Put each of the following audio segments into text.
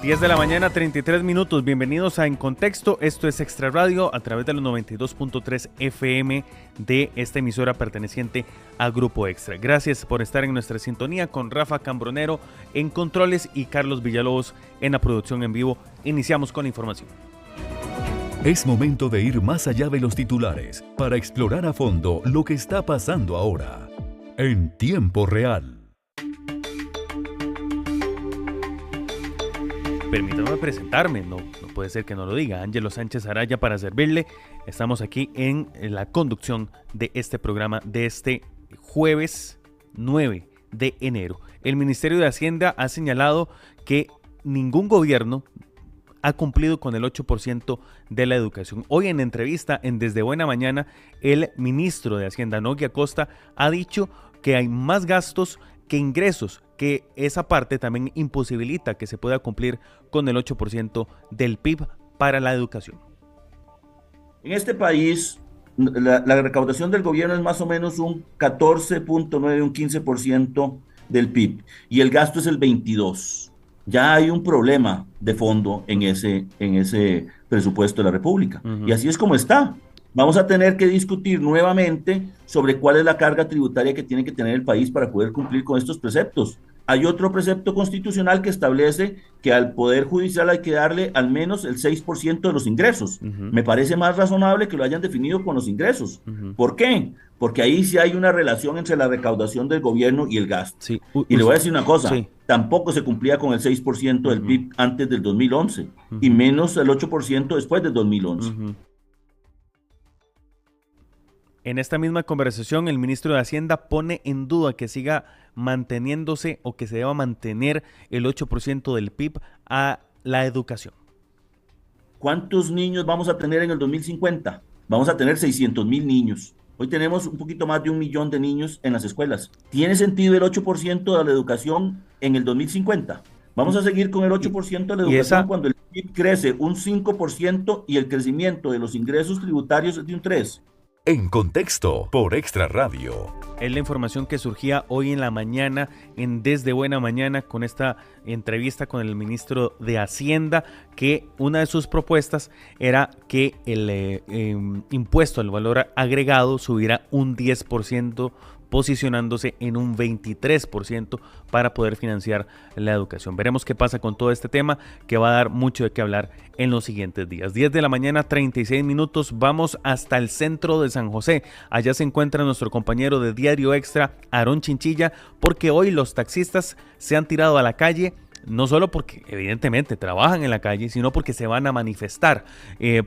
10 de la mañana, 33 minutos. Bienvenidos a En Contexto. Esto es Extra Radio a través de los 92.3 FM de esta emisora perteneciente a Grupo Extra. Gracias por estar en nuestra sintonía con Rafa Cambronero en controles y Carlos Villalobos en la producción en vivo. Iniciamos con la información. Es momento de ir más allá de los titulares para explorar a fondo lo que está pasando ahora, en tiempo real. Permítame presentarme, no puede ser que no lo diga. Ángelo Sánchez Araya para servirle. Estamos aquí en la conducción de este programa de este jueves 9 de enero. El Ministerio de Hacienda ha señalado que ningún gobierno ha cumplido con el 8% de la educación. Hoy en entrevista en Desde Buena Mañana, el ministro de Hacienda, Nogui Acosta, ha dicho que hay más gastos que ingresos, que esa parte también imposibilita que se pueda cumplir con el 8% del PIB para la educación. En este país, la recaudación del gobierno es más o menos un 14.9, un 15% del PIB, y el gasto es el 22%. Ya hay un problema de fondo en ese presupuesto de la República. Y así es como está. Vamos a tener que discutir nuevamente sobre cuál es la carga tributaria que tiene que tener el país para poder cumplir con estos preceptos. Hay otro precepto constitucional que establece que al Poder Judicial hay que darle al menos el 6% de los ingresos. Me parece más razonable que lo hayan definido con los ingresos. ¿Por qué? Porque ahí sí hay una relación entre la recaudación del gobierno y el gasto. Sí. Y le voy a decir una cosa, tampoco se cumplía con el 6% del PIB antes del 2011, y menos el 8% después del 2011. En esta misma conversación, el ministro de Hacienda pone en duda que siga manteniéndose o que se deba mantener el 8% del PIB a la educación. ¿Cuántos niños vamos a tener en el 2050? Vamos a tener 600,000 niños. Hoy tenemos un poquito más de 1 millón de niños en las escuelas. ¿Tiene sentido el 8% de la educación en el 2050? Vamos a seguir con el 8% de la educación cuando el PIB crece un 5% y el crecimiento de los ingresos tributarios es de un 3%. En Contexto, por Extra Radio. Es la información que surgía hoy en la mañana en Desde Buena Mañana con esta entrevista con el ministro de Hacienda, que una de sus propuestas era que el impuesto al valor agregado subiera un 10%, posicionándose en un 23% para poder financiar la educación. Veremos qué pasa con todo este tema, que va a dar mucho de qué hablar en los siguientes días. 10 de la mañana, 36 minutos, vamos hasta el centro de San José. Allá se encuentra nuestro compañero de Diario Extra, Aarón Chinchilla, porque hoy los taxistas se han tirado a la calle, no solo porque evidentemente trabajan en la calle, sino porque se van a manifestar,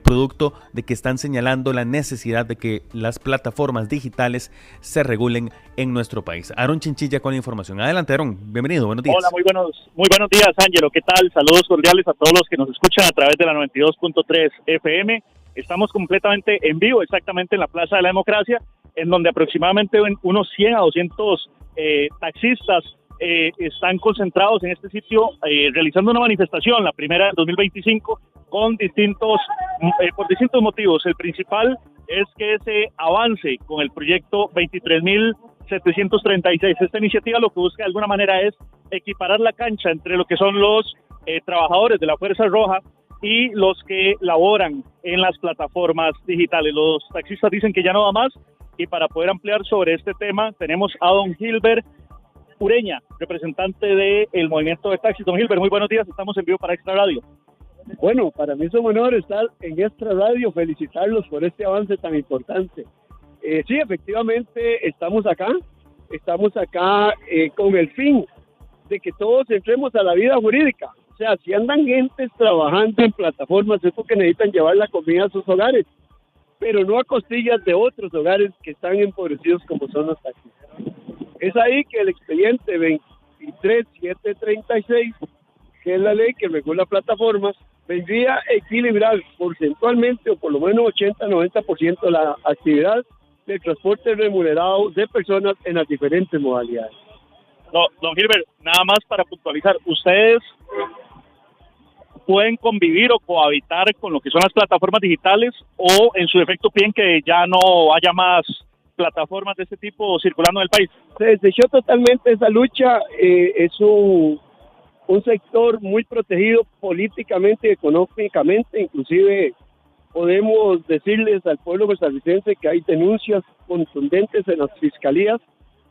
producto de que están señalando la necesidad de que las plataformas digitales se regulen en nuestro país. Aarón Chinchilla con la información. Adelante, Aarón, bienvenido, buenos días. Hola, muy buenos días, Ángelo, ¿qué tal? Saludos cordiales a todos los que nos escuchan a través de la 92.3 FM. Estamos completamente en vivo, exactamente en la Plaza de la Democracia, en donde aproximadamente unos 100 a 200 taxistas están concentrados en este sitio realizando una manifestación, la primera del 2025, por distintos motivos. El principal es que se avance con el proyecto 23.736. Esta iniciativa lo que busca de alguna manera es equiparar la cancha entre lo que son los trabajadores de la Fuerza Roja y los que laboran en las plataformas digitales. Los taxistas dicen que ya no da más, y para poder ampliar sobre este tema tenemos a don Gilbert Ureña, representante del movimiento de taxis. Don Gilbert, muy buenos días, estamos en vivo para Extra Radio. Bueno, para mí es un honor estar en Extra Radio, felicitarlos por este avance tan importante. Sí, efectivamente, estamos acá con el fin de que todos entremos a la vida jurídica. O sea, si andan gentes trabajando en plataformas, es porque necesitan llevar la comida a sus hogares, pero no a costillas de otros hogares que están empobrecidos como son los taxis. Es ahí que el expediente 23736, que es la ley que regula plataformas, vendría a equilibrar porcentualmente o por lo menos 80-90% la actividad de transporte remunerado de personas en las diferentes modalidades. No, don Gilbert, nada más para puntualizar, ¿ustedes pueden convivir o cohabitar con lo que son las plataformas digitales, o en su defecto piden que ya no haya más plataformas de este tipo circulando en el país? Se desechó totalmente esa lucha, es un un sector muy protegido políticamente y económicamente. Inclusive podemos decirles al pueblo costarricense que hay denuncias contundentes en las fiscalías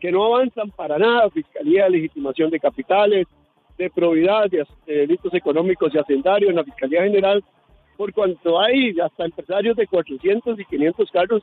que no avanzan para nada: Fiscalía de Legitimación de Capitales, de Probidad, de Delitos Económicos y Hacendarios, en la Fiscalía General, por cuanto hay hasta empresarios de 400 y 500 carros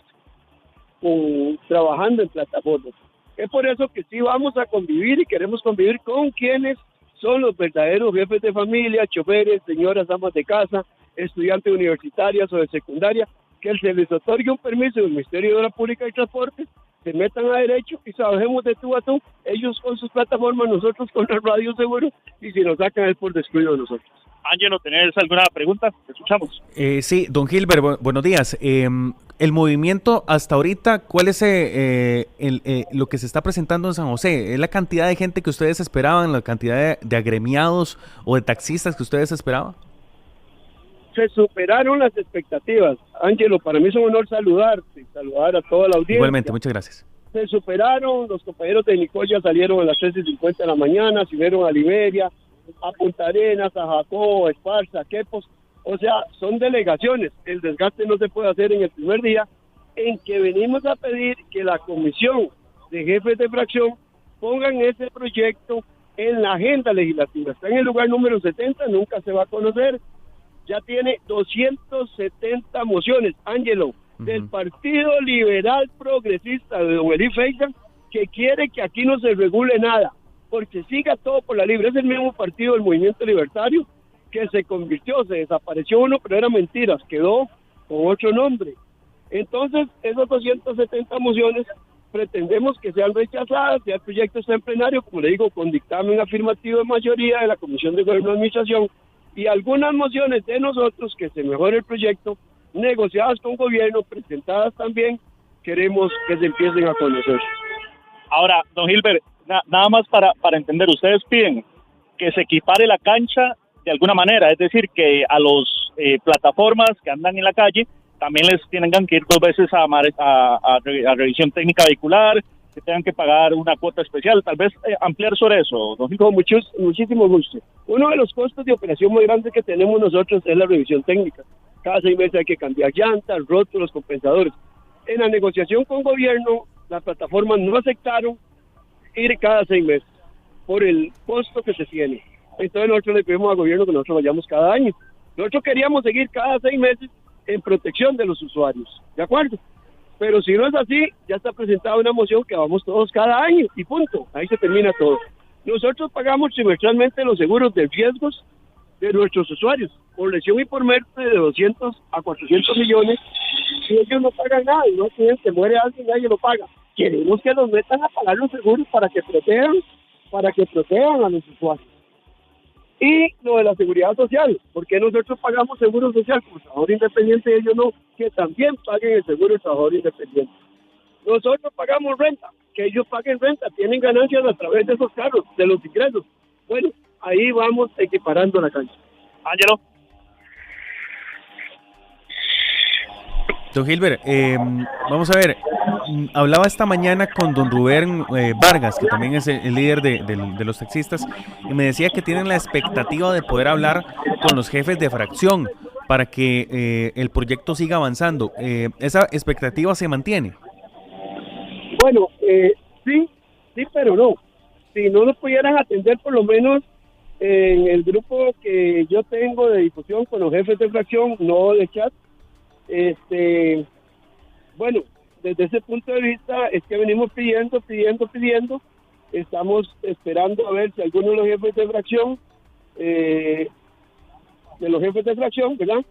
trabajando en plataformas. Es por eso que sí vamos a convivir y queremos convivir con quienes son los verdaderos jefes de familia, choferes, señoras amas de casa, estudiantes universitarias o de secundaria, que se les otorgue un permiso del Ministerio de Obras Públicas y Transporte, se metan a derecho y trabajemos de tú a tú, ellos con sus plataformas, nosotros con el radio seguro, y si nos sacan es por descuido de nosotros. Ángelo, ¿tenés alguna pregunta? Te escuchamos. Sí, don Gilbert, buenos días. El movimiento hasta ahorita, ¿cuál es lo que se está presentando en San José? ¿Es la cantidad de gente que ustedes esperaban, la cantidad de agremiados o de taxistas que ustedes esperaban? Se superaron las expectativas. Ángelo, para mí es un honor saludarte, saludar a toda la audiencia. Igualmente, muchas gracias. Se superaron, los compañeros de Nicoya salieron a las 3:50 de la mañana, se vieron a Liberia, a Punta Arenas, a Jacó, a Esparza, a Quepos. O sea, son delegaciones. El desgaste no se puede hacer en el primer día, en que venimos a pedir que la comisión de jefes de fracción pongan ese proyecto en la agenda legislativa. Está en el lugar número 70, nunca se va a conocer. Ya tiene 270 mociones, Ángelo, del Partido Liberal Progresista de don Eli Feijan, que quiere que aquí no se regule nada, porque siga todo por la libre. Es el mismo partido del Movimiento Libertario que se convirtió, se desapareció uno, pero eran mentiras, quedó con otro nombre. Entonces, esas 270 mociones pretendemos que sean rechazadas, ya el proyecto está en plenario, como le digo, con dictamen afirmativo de mayoría de la Comisión de Gobierno y Administración, y algunas mociones de nosotros que se mejore el proyecto, negociadas con gobierno, presentadas también, queremos que se empiecen a conocer. Ahora, don Gilbert, nada más para entender, ustedes piden que se equipare la cancha de alguna manera, es decir, que a los plataformas que andan en la calle también les tengan que ir 2 veces a revisión técnica vehicular, que tengan que pagar una cuota especial, tal vez ampliar sobre eso, don Gilbert. Con muchísimo gusto. Uno de los costos de operación muy grandes que tenemos nosotros es la revisión técnica. Cada 6 meses hay que cambiar llantas, rótulos, compensadores. En la negociación con gobierno, las plataformas no aceptaron ir cada 6 meses por el costo que se tiene. Entonces nosotros le pedimos al gobierno que nosotros vayamos cada año. Nosotros queríamos seguir cada 6 meses en protección de los usuarios, ¿de acuerdo? Pero si no es así, ya está presentada una moción que vamos todos cada año y punto, ahí se termina todo. Nosotros pagamos trimestralmente los seguros de riesgos de nuestros usuarios, por lesión y por muerte de 200 a 400 millones, y ellos no pagan nada, y no tienen, se muere alguien, nadie lo paga. Queremos que los metan a pagar los seguros para que protejan a los usuarios. Y lo de la seguridad social, porque nosotros pagamos seguro social como trabajador independiente y ellos no, que también paguen el seguro de trabajador independiente. Nosotros pagamos renta, que ellos paguen renta, tienen ganancias a través de esos carros, de los ingresos. Bueno, ahí vamos equiparando la cancha. Ángelo. Don Gilbert, vamos a ver, hablaba esta mañana con don Rubén Vargas, que también es el líder de los taxistas, y me decía que tienen la expectativa de poder hablar con los jefes de fracción para que el proyecto siga avanzando. ¿Esa expectativa se mantiene? Bueno, sí, pero no. Si no nos pudieran atender por lo menos en el grupo que yo tengo de difusión con los jefes de fracción, no de chat, bueno, desde ese punto de vista es que venimos pidiendo, estamos esperando a ver si alguno de los jefes de fracción, ¿verdad?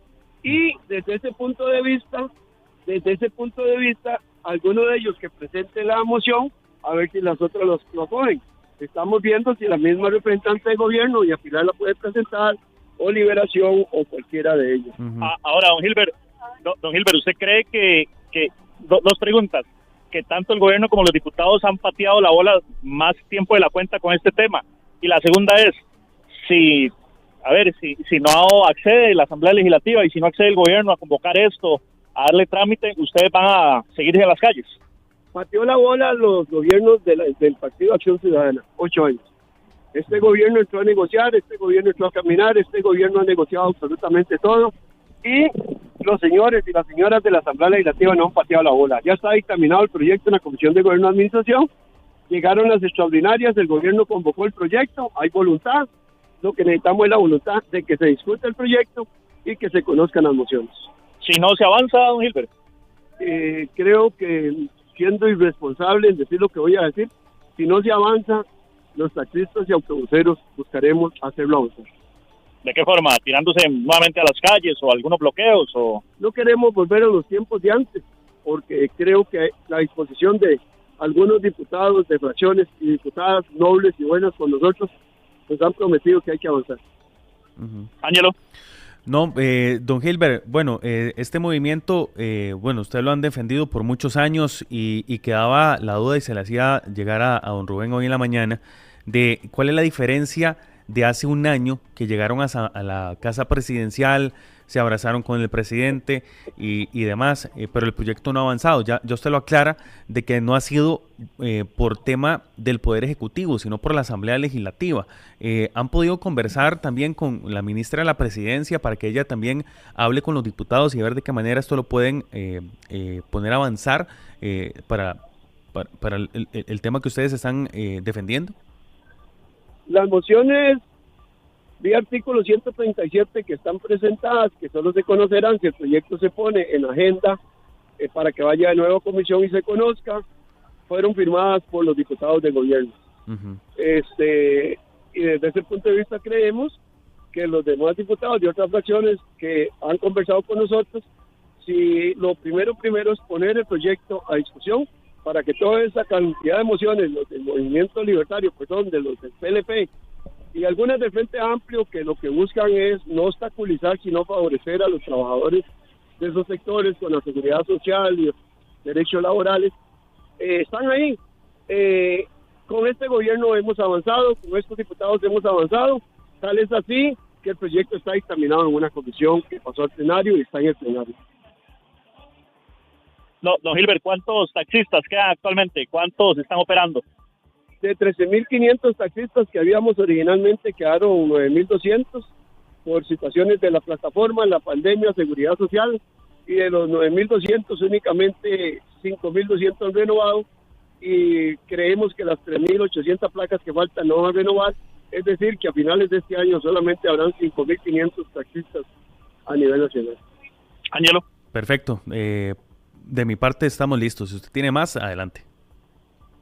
Y desde ese punto de vista, alguno de ellos que presente la moción, a ver si las otras lo cogen. Estamos viendo si la misma representante del gobierno, y a Pilar la puede presentar, o Liberación, o cualquiera de ellos. Ahora, don Gilbert, ¿usted cree que dos preguntas, que tanto el gobierno como los diputados han pateado la bola más tiempo de la cuenta con este tema? Y la segunda es, si no accede la Asamblea Legislativa y si no accede el gobierno a convocar esto, a darle trámite, ¿ustedes van a seguir en las calles? Pateó la bola los gobiernos del Partido Acción Ciudadana, 8 años. Este gobierno entró a negociar, este gobierno entró a caminar, este gobierno ha negociado absolutamente todo y los señores y las señoras de la Asamblea Legislativa no han pateado la bola. Ya está dictaminado el proyecto en la Comisión de Gobierno y Administración, llegaron las extraordinarias, el gobierno convocó el proyecto, hay voluntad, lo que necesitamos es la voluntad de que se discute el proyecto y que se conozcan las mociones. Si no se avanza, don Gilbert. Creo que siendo irresponsable en decir lo que voy a decir, si no se avanza, los taxistas y autobuseros buscaremos hacerlo avanzar. ¿De qué forma? ¿Tirándose nuevamente a las calles o algunos bloqueos? O no queremos volver a los tiempos de antes, porque creo que la disposición de algunos diputados de fracciones y diputadas nobles y buenas con nosotros nos han prometido que hay que avanzar. Ángelo. No, don Gilbert, bueno, este movimiento, bueno, usted lo han defendido por muchos años y quedaba la duda y se le hacía llegar a don Rubén hoy en la mañana de cuál es la diferencia de hace un año que llegaron a la casa presidencial, se abrazaron con el presidente y demás, pero el proyecto no ha avanzado. Ya usted lo aclara de que no ha sido por tema del Poder Ejecutivo, sino por la Asamblea Legislativa. ¿Han podido conversar también con la ministra de la Presidencia para que ella también hable con los diputados y ver de qué manera esto lo pueden poner a avanzar para el tema que ustedes están defendiendo? Las mociones vía artículo 137 que están presentadas, que solo se conocerán si el proyecto se pone en agenda para que vaya de nuevo a comisión y se conozca, fueron firmadas por los diputados del gobierno. Y desde ese punto de vista creemos que los demás diputados de otras fracciones que han conversado con nosotros, si lo primero es poner el proyecto a discusión para que toda esa cantidad de mociones, los del Movimiento Libertario, de los del PLP y algunas del Frente Amplio, que lo que buscan es no obstaculizar, sino favorecer a los trabajadores de esos sectores con la seguridad social y derechos laborales, están ahí. Con este gobierno hemos avanzado, con estos diputados hemos avanzado, tal es así que el proyecto está dictaminado en una comisión que pasó al plenario y está en el plenario. No, don Gilbert, ¿cuántos taxistas quedan actualmente? ¿Cuántos están operando? De 13.500 taxistas que habíamos originalmente, quedaron 9.200 por situaciones de la plataforma, la pandemia, seguridad social, y de los 9.200 únicamente 5.200 han renovado, y creemos que las 3.800 placas que faltan no van a renovar, es decir, que a finales de este año solamente habrán 5.500 taxistas a nivel nacional. Ángelo. Perfecto. De mi parte estamos listos. Si usted tiene más, adelante.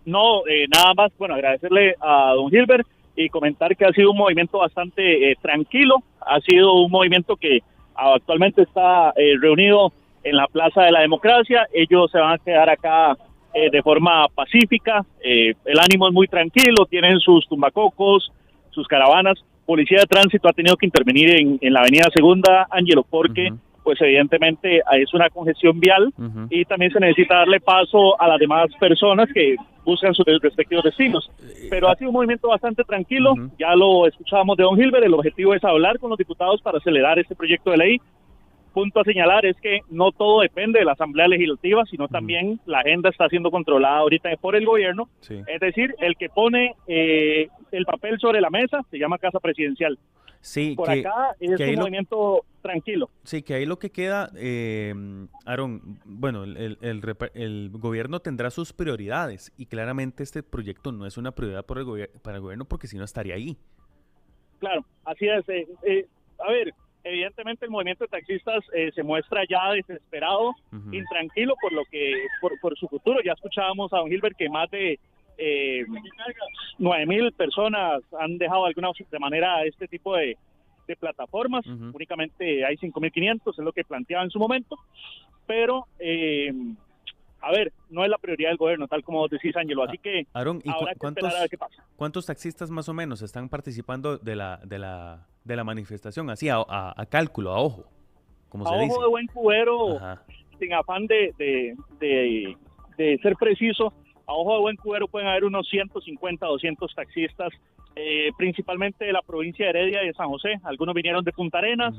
No, nada más, bueno, agradecerle a don Gilbert y comentar que ha sido un movimiento bastante tranquilo, ha sido un movimiento que actualmente está reunido en la Plaza de la Democracia. Ellos se van a quedar acá de forma pacífica, el ánimo es muy tranquilo, tienen sus tumbacocos, sus caravanas. Policía de Tránsito ha tenido que intervenir en la avenida Segunda, Ángelo, porque pues evidentemente es una congestión vial y también se necesita darle paso a las demás personas que buscan sus respectivos destinos. Pero ha sido un movimiento bastante tranquilo, ya lo escuchábamos de don Gilbert, el objetivo es hablar con los diputados para acelerar este proyecto de ley. Punto a señalar es que no todo depende de la Asamblea Legislativa, sino también la agenda está siendo controlada ahorita por el gobierno, es decir, el que pone el papel sobre la mesa se llama Casa Presidencial. Sí, por acá es un movimiento tranquilo. Sí, que ahí lo que queda, Aaron, bueno, el gobierno tendrá sus prioridades y claramente este proyecto no es una prioridad para el gobierno porque si no estaría ahí. Claro, así es. A ver, evidentemente el movimiento de taxistas se muestra ya desesperado, intranquilo por su futuro. Ya escuchábamos a don Gilbert que más de 9.000 personas han dejado de alguna manera este tipo de plataformas, únicamente hay 5.500, es lo que planteaba en su momento, pero a ver, no es la prioridad del gobierno, tal como decís, Ángelo, así que Aaron, ¿y habrá que esperar a ver qué pasa. ¿Cuántos taxistas más o menos están participando de la manifestación? Así, a cálculo, a ojo, como se dice. A ojo de buen cubero, sin afán de ser preciso, a ojo de buen cubero pueden haber unos 150, 200 taxistas, principalmente de la provincia de Heredia y de San José. Algunos vinieron de Punta Arenas,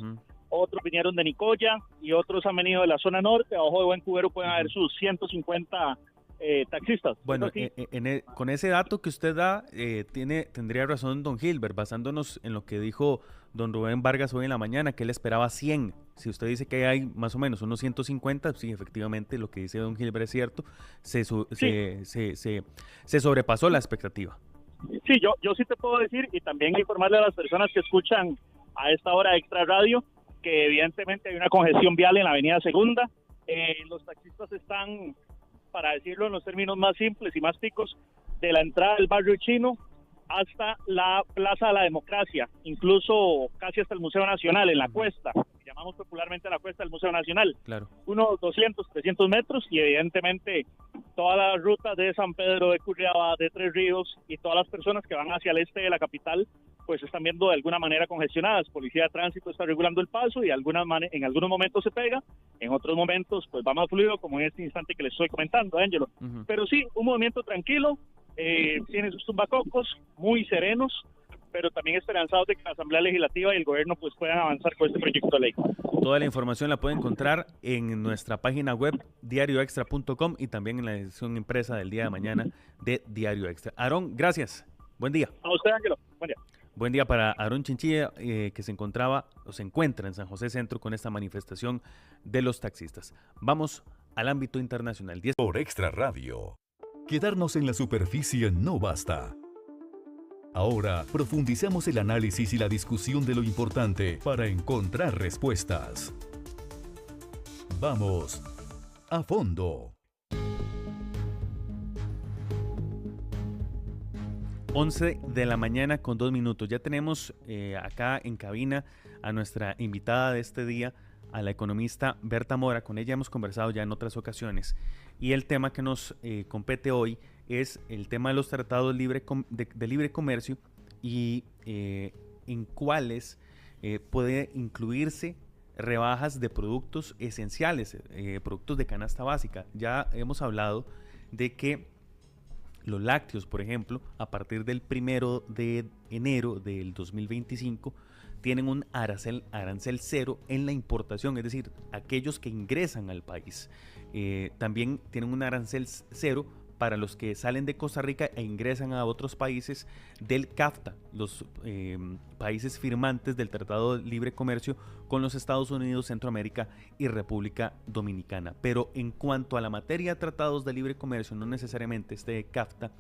otros vinieron de Nicoya y otros han venido de la zona norte. A ojo de buen cubero pueden haber sus 150 taxistas. Bueno, con ese dato que usted da, tendría razón don Gilbert, basándonos en lo que dijo don Rubén Vargas hoy en la mañana, que él esperaba 100. Si usted dice que hay más o menos unos 150, sí, efectivamente, lo que dice don Gilbert es cierto, se sobrepasó la expectativa. Sí, yo sí te puedo decir, y también informarle a las personas que escuchan a esta hora Extra Radio, que evidentemente hay una congestión vial en la avenida Segunda. Los taxistas están, para decirlo en los términos más simples y más ticos, de la entrada del barrio chino hasta la Plaza de la Democracia, incluso casi hasta el Museo Nacional, en la cuesta, que llamamos popularmente la cuesta del Museo Nacional. Claro. Unos 200, 300 metros, y evidentemente todas las rutas de San Pedro, de Curriaba, de Tres Ríos, y todas las personas que van hacia el este de la capital, pues están viendo de alguna manera congestionadas. Policía de Tránsito está regulando el paso y en algunos momentos se pega, en otros momentos pues va más fluido, como en este instante que les estoy comentando, Ángelo. Uh-huh. Pero sí, un movimiento tranquilo, tienen sus tumbacocos, muy serenos, pero también esperanzados de que la Asamblea Legislativa y el gobierno pues puedan avanzar con este proyecto de ley. Toda la información la puede encontrar en nuestra página web diarioextra.com y también en la edición impresa del día de mañana de Diario Extra. Aarón, gracias. Buen día. A usted, Ángelo. Buen día. Buen día para Aarón Chinchilla, que se encuentra en San José Centro con esta manifestación de los taxistas. Vamos al ámbito internacional. Por Extra Radio. Quedarnos en la superficie no basta. Ahora profundizamos el análisis y la discusión de lo importante para encontrar respuestas. Vamos a fondo. 11 de la mañana con 2 minutos. Ya tenemos acá en cabina a nuestra invitada de este día, a la economista Berta Mora. Con ella hemos conversado ya en otras ocasiones. Y el tema que nos compete hoy es el tema de los tratados de libre comercio y en cuáles puede incluirse rebajas de productos esenciales, productos de canasta básica. Ya hemos hablado de que los lácteos, por ejemplo, a partir del 1 de enero del 2025, tienen un arancel cero en la importación, es decir, aquellos que ingresan al país. También tienen un arancel cero para los que salen de Costa Rica e ingresan a otros países del CAFTA, los países firmantes del Tratado de Libre Comercio con los Estados Unidos, Centroamérica y República Dominicana. Pero en cuanto a la materia de tratados de libre comercio, no necesariamente este CAFTA,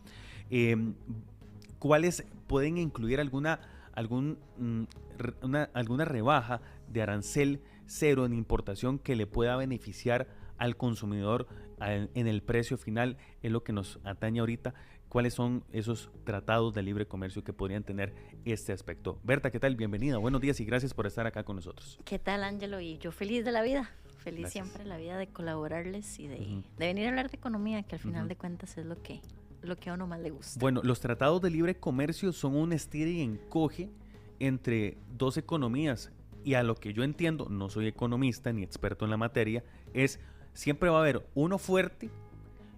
¿cuáles pueden incluir alguna rebaja de arancel cero en importación que le pueda beneficiar al consumidor en el precio final? Es lo que nos atañe ahorita. ¿Cuáles son esos tratados de libre comercio que podrían tener este aspecto? Berta, ¿qué tal? Bienvenida, buenos días y gracias por estar acá con nosotros. ¿Qué tal, Ángelo? Y yo feliz de la vida, feliz Gracias. Siempre la vida de colaborarles y de venir a hablar de economía, que al final de cuentas es lo que a uno más le gusta. Bueno, los tratados de libre comercio son un estira y encoge entre dos economías, y a lo que yo entiendo, no soy economista ni experto en la materia, es siempre va a haber uno fuerte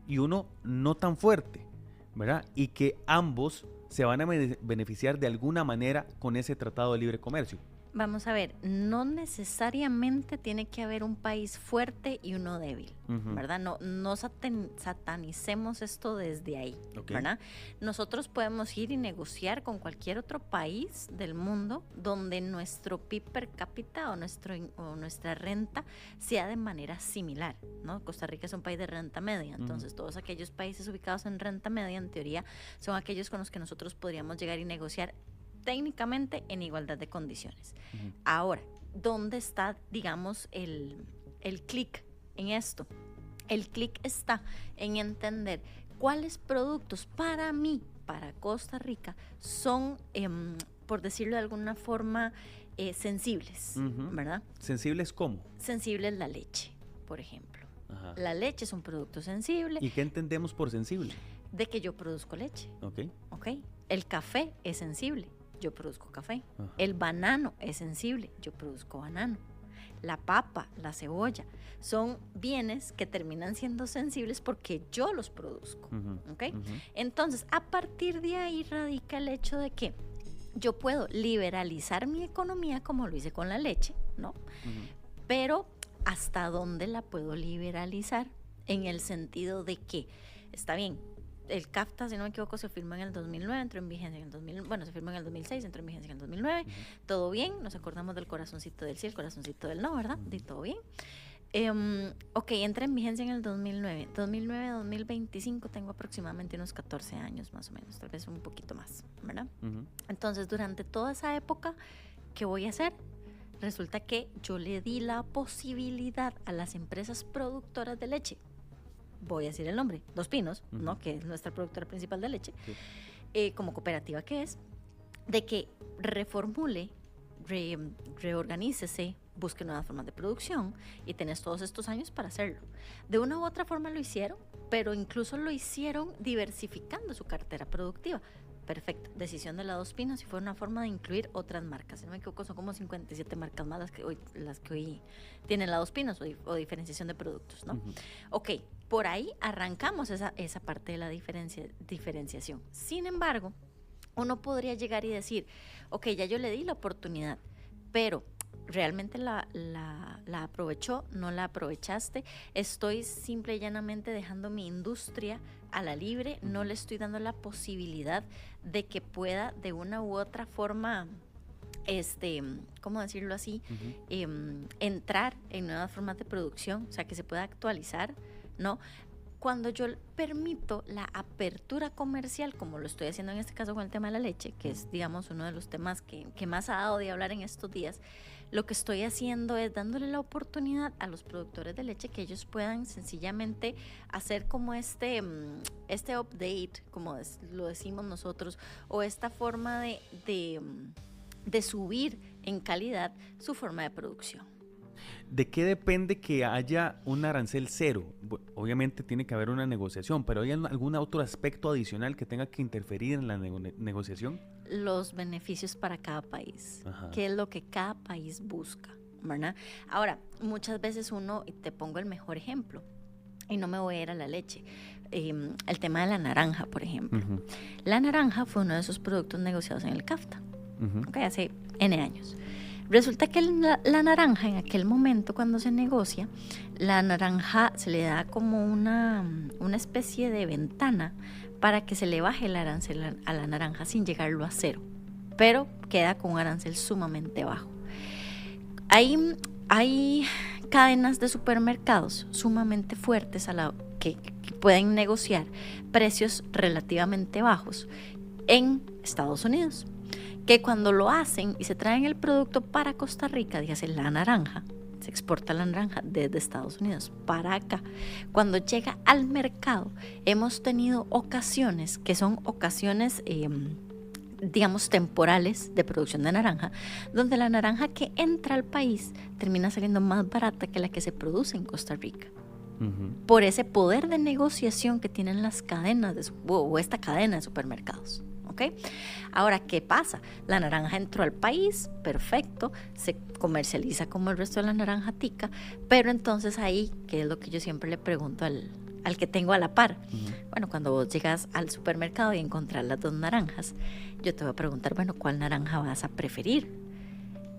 y uno no tan fuerte, ¿verdad? Y que ambos se van a beneficiar de alguna manera con ese tratado de libre comercio. Vamos a ver, no necesariamente tiene que haber un país fuerte y uno débil, ¿verdad? No satanicemos esto desde ahí, Okay. ¿verdad? Nosotros podemos ir y negociar con cualquier otro país del mundo donde nuestro PIB per cápita o nuestra renta sea de manera similar, ¿no? Costa Rica es un país de renta media, entonces todos aquellos países ubicados en renta media, en teoría, son aquellos con los que nosotros podríamos llegar y negociar técnicamente en igualdad de condiciones. Ahora, ¿dónde está, digamos, el clic en esto? El clic está en entender cuáles productos para mí, para Costa Rica, son, por decirlo de alguna forma, sensibles, ¿verdad? ¿Sensibles cómo? Sensibles la leche, por ejemplo. Ajá. La leche es un producto sensible. ¿Y qué entendemos por sensible? De que yo produzco leche. Ok. El café es sensible. Yo produzco café. Ajá. El banano es sensible, yo produzco banano. La papa, la cebolla, son bienes que terminan siendo sensibles porque yo los produzco. ¿Okay? Entonces, a partir de ahí radica el hecho de que yo puedo liberalizar mi economía como lo hice con la leche, ¿no? Pero, ¿hasta dónde la puedo liberalizar? En el sentido de que está bien. El CAFTA, si no me equivoco, se firmó en el 2009, entró en vigencia en el 2000, bueno, se firmó en el 2006, entró en vigencia en el 2009, todo bien, nos acordamos del corazoncito del sí, el corazoncito del no, ¿verdad? Y todo bien. Ok, entra en vigencia en el 2009. 2009-2025 tengo aproximadamente unos 14 años más o menos, tal vez un poquito más, ¿verdad? Entonces, durante toda esa época, ¿qué voy a hacer? Resulta que yo le di la posibilidad a las empresas productoras de leche, voy a decir el nombre, Dos Pinos, ¿no? Que es nuestra productora principal de leche, como cooperativa que es, de que reformule, reorganícese, busque nuevas formas de producción y tenés todos estos años para hacerlo. De una u otra forma lo hicieron, pero incluso lo hicieron diversificando su cartera productiva. Perfecto, decisión de la Dos Pinos y fue una forma de incluir otras marcas. Si no me equivoco, son como 57 marcas más las que hoy tienen la Dos Pinos o diferenciación de productos, ¿no? Ok, por ahí arrancamos esa parte de la diferenciación. Sin embargo, uno podría llegar y decir, ok, ya yo le di la oportunidad, pero ¿realmente la aprovechó? ¿No la aprovechaste? Estoy simple y llanamente dejando mi industria a la libre, no le estoy dando la posibilidad de que pueda de una u otra forma, ¿cómo decirlo así? Entrar en nuevas formas de producción, o sea, que se pueda actualizar, ¿no? Cuando yo permito la apertura comercial, como lo estoy haciendo en este caso con el tema de la leche, que es, digamos, uno de los temas que más ha dado de hablar en estos días, lo que estoy haciendo es dándole la oportunidad a los productores de leche que ellos puedan sencillamente hacer como este update, como lo decimos nosotros, o esta forma de subir en calidad su forma de producción. ¿De qué depende que haya un arancel cero? Obviamente tiene que haber una negociación, pero ¿hay algún otro aspecto adicional que tenga que interferir en la negociación? Los beneficios para cada país, qué es lo que cada país busca, ¿verdad? Ahora, muchas veces y te pongo el mejor ejemplo, y no me voy a ir a la leche, el tema de la naranja, por ejemplo. La naranja fue uno de esos productos negociados en el CAFTA, okay, hace N años. Resulta que la naranja, en aquel momento cuando se negocia, la naranja se le da como una especie de ventana para que se le baje el arancel a la naranja sin llegarlo a cero, pero queda con un arancel sumamente bajo. Hay cadenas de supermercados sumamente fuertes que pueden negociar precios relativamente bajos en Estados Unidos, que cuando lo hacen y se traen el producto para Costa Rica, dígase la naranja, se exporta la naranja desde Estados Unidos para acá. Cuando llega al mercado, hemos tenido ocasiones que son ocasiones, digamos, temporales de producción de naranja, donde la naranja que entra al país termina saliendo más barata que la que se produce en Costa Rica. Por ese poder de negociación que tienen las cadenas o esta cadena de supermercados. ¿Okay? Ahora, ¿qué pasa? La naranja entró al país, perfecto, se comercializa como el resto de la naranja tica, pero entonces ahí, que es lo que yo siempre le pregunto al que tengo a la par, bueno, cuando vos llegas al supermercado y encontrás las dos naranjas, yo te voy a preguntar, bueno, ¿cuál naranja vas a preferir?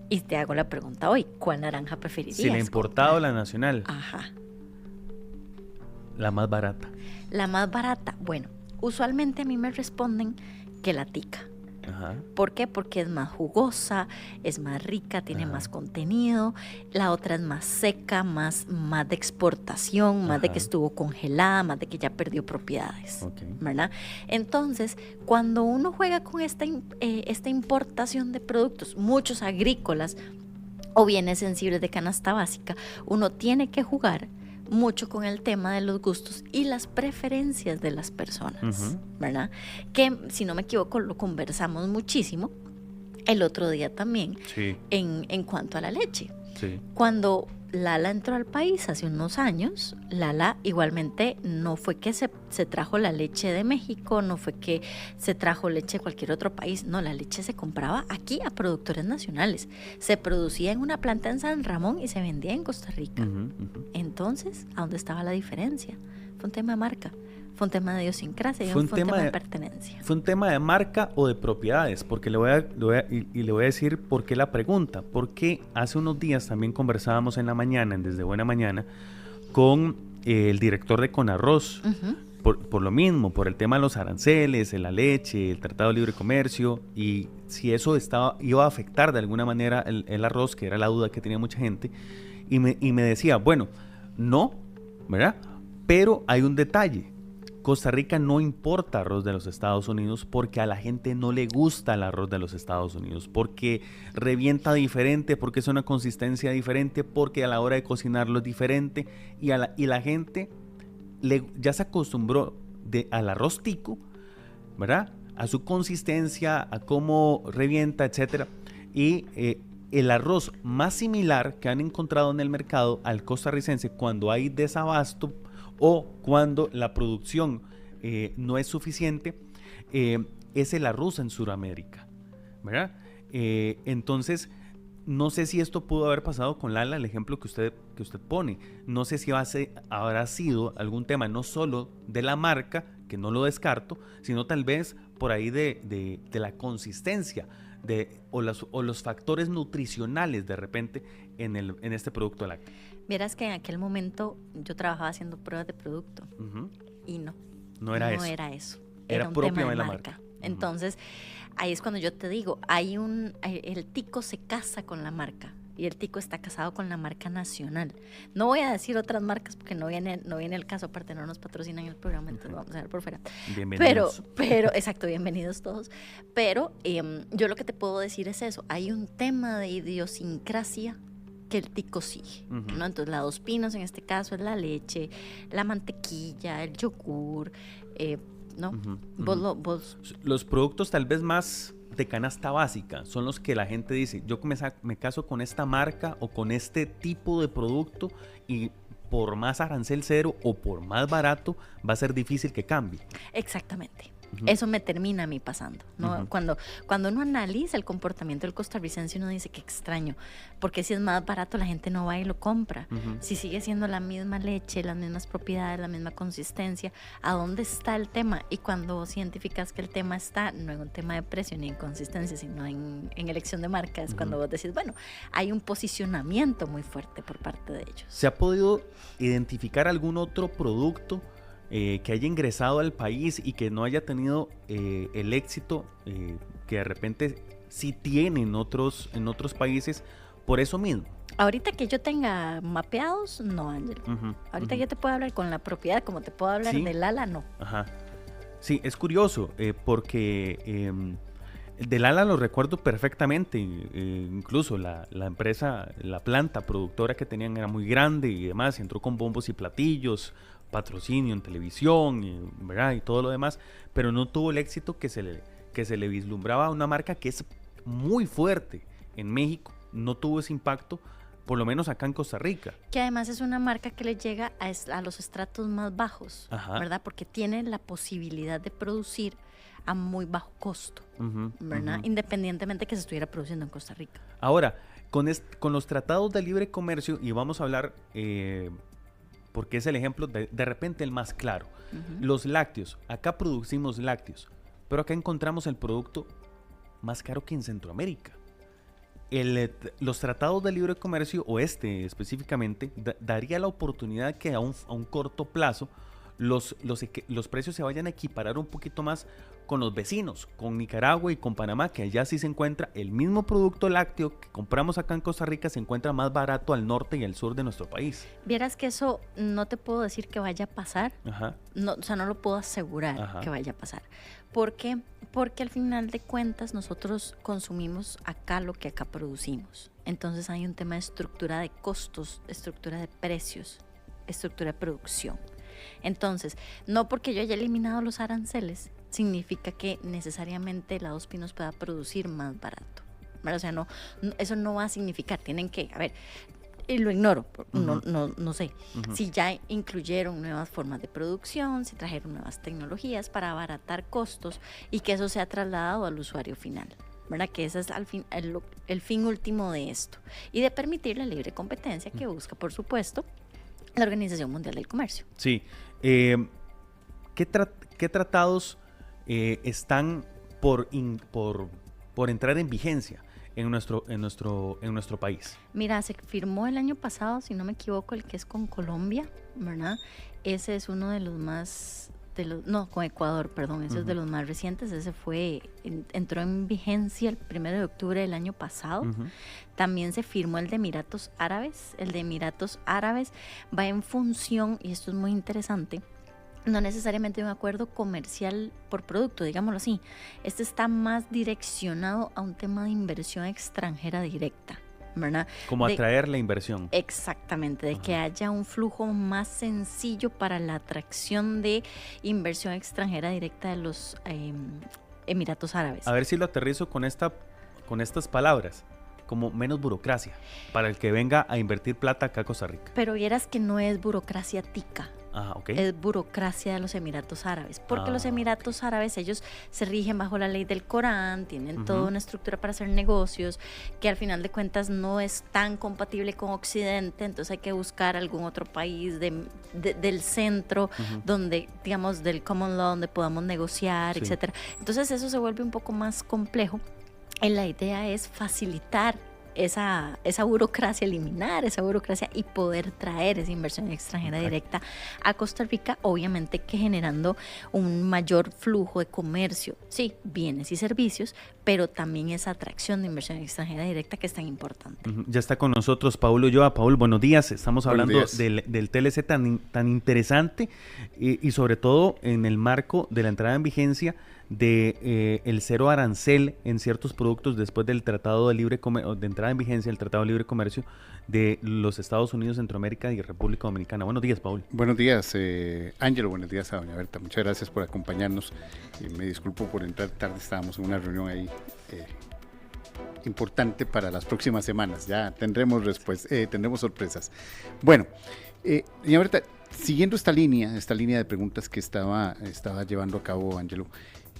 Y te hago la pregunta hoy, ¿cuál naranja preferirías? Si la importada o la nacional. Ajá. La más barata. La más barata, bueno, usualmente a mí me responden que la tica. ¿Por qué? Porque es más jugosa, es más rica, tiene más contenido. La otra es más seca, más de exportación, más de que estuvo congelada, más de que ya perdió propiedades, ¿verdad? Entonces, cuando uno juega con esta importación de productos, muchos agrícolas o bienes sensibles de canasta básica, uno tiene que jugar mucho con el tema de los gustos y las preferencias de las personas, ¿verdad? Que, si no me equivoco, lo conversamos muchísimo el otro día también, en cuanto a la leche. Cuando Lala entró al país hace unos años, Lala igualmente no fue que se trajo la leche de México, no fue que se trajo leche de cualquier otro país, no, la leche se compraba aquí a productores nacionales, se producía en una planta en San Ramón y se vendía en Costa Rica. Entonces, ¿a dónde estaba la diferencia? Fue un tema de marca, fue un tema de idiosincrasia, fue un tema de pertenencia. Fue un tema de marca o de propiedades, porque le voy a decir por qué la pregunta, porque hace unos días también conversábamos en la mañana, Desde Buena Mañana, con el director de Conarroz, por lo mismo, por el tema de los aranceles, la leche, el Tratado de Libre Comercio, y si eso iba a afectar de alguna manera el arroz, que era la duda que tenía mucha gente, y me decía, bueno, no, ¿verdad? Pero hay un detalle. Costa Rica no importa arroz de los Estados Unidos porque a la gente no le gusta el arroz de los Estados Unidos, porque revienta diferente, porque es una consistencia diferente, porque a la hora de cocinarlo es diferente, y la gente ya se acostumbró al arroz tico, ¿verdad? A su consistencia, a cómo revienta, etcétera. Y el arroz más similar que han encontrado en el mercado al costarricense cuando hay desabasto o cuando la producción no es suficiente, es el arroz en Sudamérica, ¿verdad? Entonces, no sé si esto pudo haber pasado con Lala, el ejemplo que usted pone. No sé si habrá sido algún tema no solo de la marca, que no lo descarto, sino tal vez por ahí de la consistencia o los factores nutricionales de repente en este producto lácteo. Vieras que en aquel momento yo trabajaba haciendo pruebas de producto y no era eso. Era un tema de marca. Entonces, ahí es cuando yo te digo, el tico se casa con la marca y el tico está casado con la marca nacional. No voy a decir otras marcas porque no viene el caso, aparte no nos patrocinan el programa, entonces vamos a ver por fuera. Bienvenidos. Pero, exacto, bienvenidos todos. Pero yo lo que te puedo decir es eso, hay un tema de idiosincrasia que el tico sigue, ¿no? Entonces la Dos Pinos en este caso es la leche, la mantequilla, el yogur, ¿no? Los productos tal vez más de canasta básica son los que la gente dice, yo me caso con esta marca o con este tipo de producto y por más arancel cero o por más barato va a ser difícil que cambie. Exactamente. Eso me termina a mí pasando, ¿no? Cuando uno analiza el comportamiento del costarricense, uno dice que extraño, porque si es más barato la gente no va y lo compra. Si sigue siendo la misma leche, las mismas propiedades, la misma consistencia, ¿a dónde está el tema? Y cuando vos identificas que el tema está no en un tema de precio ni en consistencia, sino en elección de marca, es cuando vos decís, bueno, hay un posicionamiento muy fuerte por parte de ellos. ¿Se ha podido identificar algún otro producto que haya ingresado al país y que no haya tenido el éxito que de repente sí tienen en otros países por eso mismo? Ahorita que yo tenga mapeados, no, Ángelo. Ahorita yo te puedo hablar con la propiedad, como te puedo hablar del Lala, no. Sí, es curioso porque del Lala lo recuerdo perfectamente, incluso la empresa, la planta productora que tenían era muy grande y demás, entró con bombos y platillos, patrocinio en televisión, ¿verdad? Y todo lo demás, pero no tuvo el éxito que se le vislumbraba a una marca que es muy fuerte en México, no tuvo ese impacto, por lo menos acá en Costa Rica. Que además es una marca que le llega a los estratos más bajos, ¿verdad? Porque tiene la posibilidad de producir a muy bajo costo, ¿verdad? Independientemente que se estuviera produciendo en Costa Rica. Ahora, con los tratados de libre comercio, y vamos a hablar porque es el ejemplo de repente el más claro. Los lácteos, acá producimos lácteos, pero acá encontramos el producto más caro que en Centroamérica. Los tratados de libre comercio, o específicamente, daría la oportunidad que a un corto plazo los precios se vayan a equiparar un poquito más con los vecinos, con Nicaragua y con Panamá, que allá sí se encuentra el mismo producto lácteo que compramos acá en Costa Rica, se encuentra más barato al norte y al sur de nuestro país. Vieras que eso no te puedo decir que vaya a pasar, no, o sea, no lo puedo asegurar que vaya a pasar. ¿Por qué? Porque al final de cuentas nosotros consumimos acá lo que acá producimos. Entonces hay un tema de estructura de costos, estructura de precios, estructura de producción. Entonces, no porque yo haya eliminado los aranceles, significa que necesariamente la Dos Pinos pueda producir más barato, ¿verdad? O sea, no, eso no va a significar, tienen que, a ver, y lo ignoro, no sé, si ya incluyeron nuevas formas de producción, si trajeron nuevas tecnologías para abaratar costos y que eso sea trasladado al usuario final, ¿verdad? Que ese es el fin último de esto y de permitir la libre competencia que busca, por supuesto, la Organización Mundial del Comercio. Sí. ¿Qué tratados están por entrar en vigencia en nuestro país? Mira, se firmó el año pasado, si no me equivoco, el que es con Colombia, ¿verdad? Ese es uno de los más con Ecuador, perdón, ese es de los más recientes. Ese entró en vigencia el 1 de octubre del año pasado. También se firmó el de Emiratos Árabes. El de Emiratos Árabes va en función, y esto es muy interesante, no necesariamente un acuerdo comercial por producto, digámoslo así. Este está más direccionado a un tema de inversión extranjera directa, ¿verdad? Como atraer la inversión. Exactamente, de que haya un flujo más sencillo para la atracción de inversión extranjera directa de los Emiratos Árabes. A ver si lo aterrizo con estas palabras. Como menos burocracia para el que venga a invertir plata acá a Costa Rica. Pero vieras que no es burocracia tica. Okay. Es burocracia de los Emiratos Árabes, porque los Emiratos Árabes, ellos se rigen bajo la ley del Corán, tienen toda una estructura para hacer negocios, que al final de cuentas no es tan compatible con Occidente, entonces hay que buscar algún otro país del centro, donde, digamos, del common law, donde podamos negociar, etcétera. Entonces eso se vuelve un poco más complejo. La idea es facilitar esa burocracia, eliminar esa burocracia y poder traer esa inversión extranjera directa a Costa Rica, obviamente que generando un mayor flujo de comercio, sí, bienes y servicios, pero también esa atracción de inversión extranjera directa que es tan importante. Ya está con nosotros Paul Ulloa. Paul, buenos días. Estamos hablando del TLC tan interesante y sobre todo en el marco de la entrada en vigencia de el cero arancel en ciertos productos después del Tratado de Libre Comercio, de entrada en vigencia del Tratado de Libre Comercio de los Estados Unidos, Centroamérica y República Dominicana. Buenos días, Paul. Buenos días, Ángelo. Buenos días a doña Berta. Muchas gracias por acompañarnos. Me disculpo por entrar tarde, estábamos en una reunión ahí importante para las próximas semanas. Ya tendremos sorpresas. Bueno, doña Berta, siguiendo esta línea de preguntas que estaba llevando a cabo Ángelo,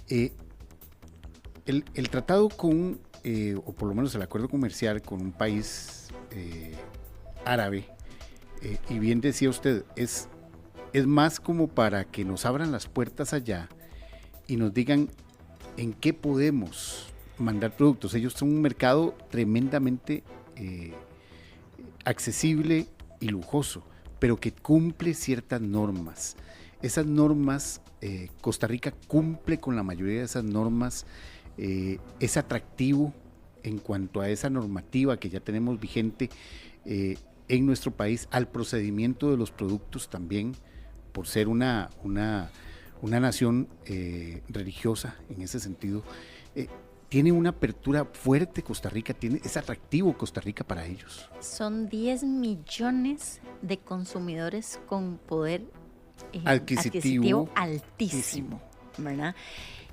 el tratado o por lo menos el acuerdo comercial con un país árabe, y bien decía usted, es más como para que nos abran las puertas allá y nos digan en qué podemos mandar productos. Ellos son un mercado tremendamente accesible y lujoso, pero que cumple ciertas normas. Esas normas, Costa Rica cumple con la mayoría de esas normas. Es atractivo en cuanto a esa normativa que ya tenemos vigente en nuestro país, al procedimiento de los productos también, por ser una nación religiosa en ese sentido. Tiene una apertura fuerte Costa Rica, es atractivo Costa Rica para ellos. Son 10 millones de consumidores con poder adquisitivo altísimo, ¿verdad?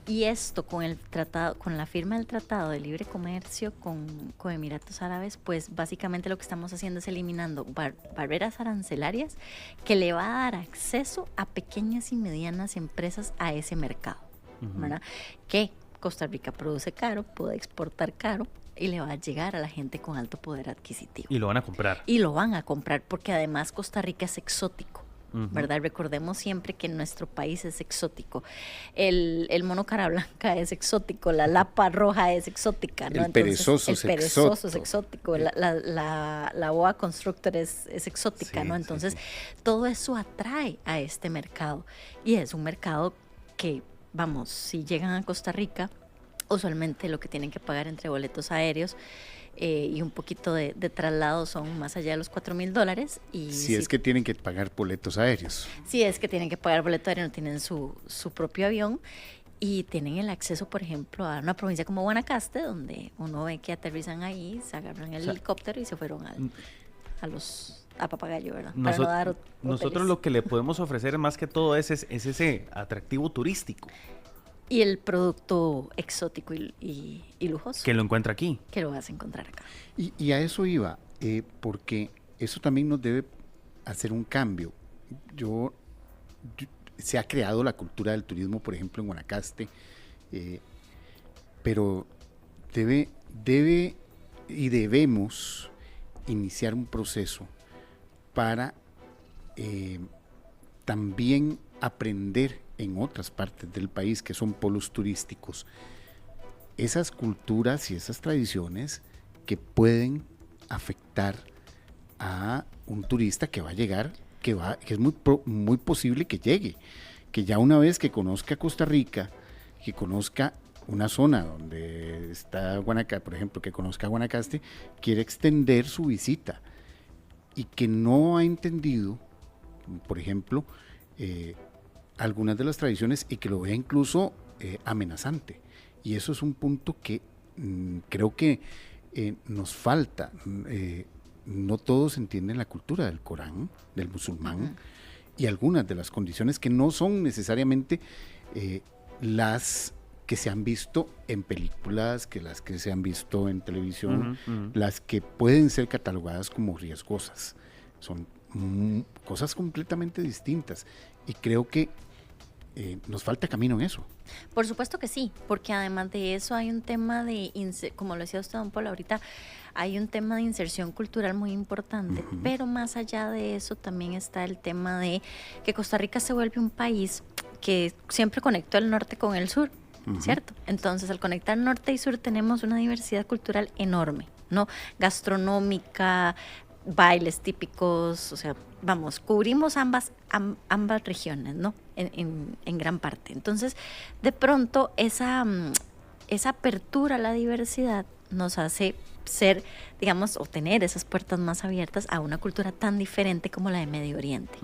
Y esto con la firma del Tratado de Libre Comercio con Emiratos Árabes, pues básicamente lo que estamos haciendo es eliminando barreras arancelarias que le va a dar acceso a pequeñas y medianas empresas a ese mercado, ¿verdad? Que Costa Rica produce caro, puede exportar caro y le va a llegar a la gente con alto poder adquisitivo. Y lo van a comprar. Y lo van a comprar porque además Costa Rica es exótico. ¿Verdad? Recordemos siempre que nuestro país es exótico. El mono cara blanca es exótico, la lapa roja es exótica, ¿no? El perezoso es exótico, la boa constructor es exótica, ¿no? Entonces, todo eso atrae a este mercado. Y es un mercado que, vamos, si llegan a Costa Rica, usualmente lo que tienen que pagar entre boletos aéreos y un poquito de traslado son más allá de los $4,000. Si es que tienen que pagar boletos aéreos. Si es que tienen que pagar boleto aéreo, no tienen su propio avión y tienen el acceso, por ejemplo, a una provincia como Guanacaste, donde uno ve que aterrizan ahí, se agarran el helicóptero y se fueron a Papagayo, ¿verdad? Nosotros lo que le podemos ofrecer más que todo es ese atractivo turístico. Y el producto exótico y lujoso. Que lo encuentra aquí. Que lo vas a encontrar acá. Y a eso iba, porque eso también nos debe hacer un cambio. Se ha creado la cultura del turismo, por ejemplo, en Guanacaste, pero debemos iniciar un proceso para también aprender en otras partes del país que son polos turísticos, esas culturas y esas tradiciones que pueden afectar a un turista que va a llegar, que es muy posible que llegue, que ya una vez que conozca Costa Rica, que conozca una zona donde está Guanacaste, por ejemplo, que conozca Guanacaste, quiere extender su visita y que no ha entendido, por ejemplo, algunas de las tradiciones y que lo ve incluso amenazante. Y eso es un punto que creo que nos falta. No todos entienden la cultura del Corán, del musulmán, y algunas de las condiciones que no son necesariamente las que se han visto en películas, que las que se han visto en televisión, las que pueden ser catalogadas como riesgosas. Son cosas completamente distintas y creo que nos falta camino en eso. Por supuesto que sí, porque además de eso hay un tema de, como lo decía usted, don Polo, ahorita hay un tema de inserción cultural muy importante, pero más allá de eso también está el tema de que Costa Rica se vuelve un país que siempre conectó el norte con el sur, ¿cierto? Entonces, al conectar norte y sur tenemos una diversidad cultural enorme, ¿no? Gastronómica, bailes típicos, o sea, vamos, cubrimos ambas regiones, ¿no? En gran parte. Entonces, de pronto, esa apertura a la diversidad nos hace ser, digamos, o tener esas puertas más abiertas a una cultura tan diferente como la de Medio Oriente.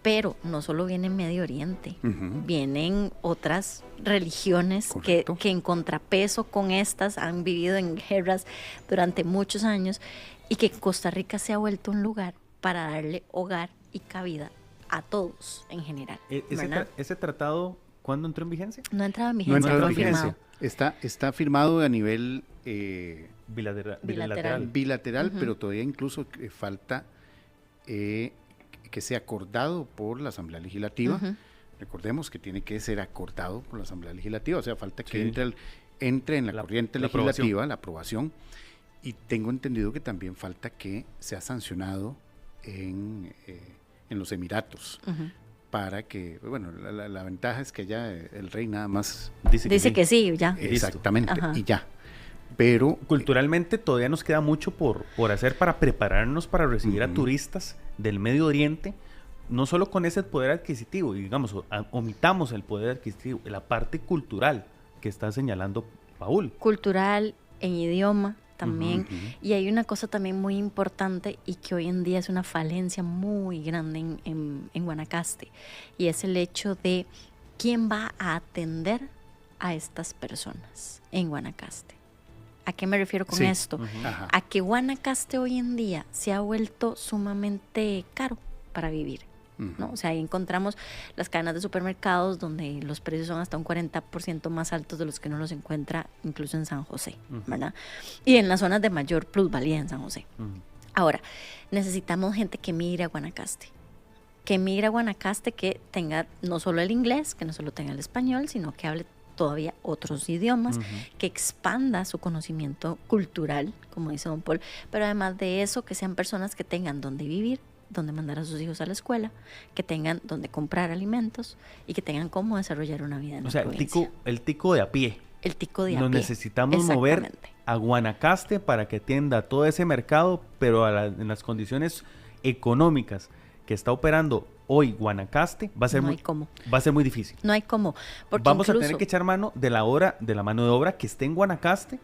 Pero no solo viene Medio Oriente, vienen otras religiones que en contrapeso con estas han vivido en guerras durante muchos años y que Costa Rica se ha vuelto un lugar para darle hogar y cabida a todos en general. ¿Ese tratado cuándo entró en vigencia? No ha entrado en No vigencia, ha entrado fue en vigencia. firmado. Está firmado a nivel bilateral. pero todavía incluso falta que sea acordado por la Asamblea Legislativa. Recordemos que tiene que ser acordado por la Asamblea Legislativa, o sea, falta que entre en la corriente legislativa, la aprobación, y tengo entendido que también falta que sea sancionado en los Emiratos, para que, bueno, la ventaja es que ya el rey nada más dice que sí, ya. Exactamente, y ya. Pero culturalmente todavía nos queda mucho por hacer para prepararnos para recibir a turistas del Medio Oriente, no solo con ese poder adquisitivo, y digamos, omitamos el poder adquisitivo, la parte cultural que está señalando Paul. Cultural, en idioma también, y hay una cosa también muy importante y que hoy en día es una falencia muy grande en Guanacaste, y es el hecho de quién va a atender a estas personas en Guanacaste. ¿A qué me refiero con esto? A que Guanacaste hoy en día se ha vuelto sumamente caro para vivir, ¿no? O sea, ahí encontramos las cadenas de supermercados donde los precios son hasta un 40% más altos de los que uno los encuentra incluso en San José, ¿verdad? Y en las zonas de mayor plusvalía en San José. Ahora, necesitamos gente que migre a Guanacaste. Que migre a Guanacaste, que tenga no solo el inglés, que no solo tenga el español, sino que hable todavía otros idiomas, que expanda su conocimiento cultural, como dice don Paul, pero además de eso, que sean personas que tengan donde vivir, donde mandar a sus hijos a la escuela, que tengan donde comprar alimentos y que tengan cómo desarrollar una vida en la provincia. El tico de a pie. El tico de a pie. Nos necesitamos mover a Guanacaste para que atienda todo ese mercado, pero en las condiciones económicas que está operando hoy Guanacaste, va a ser muy difícil. No hay cómo. Vamos a tener que echar mano de la mano de obra que esté en Guanacaste,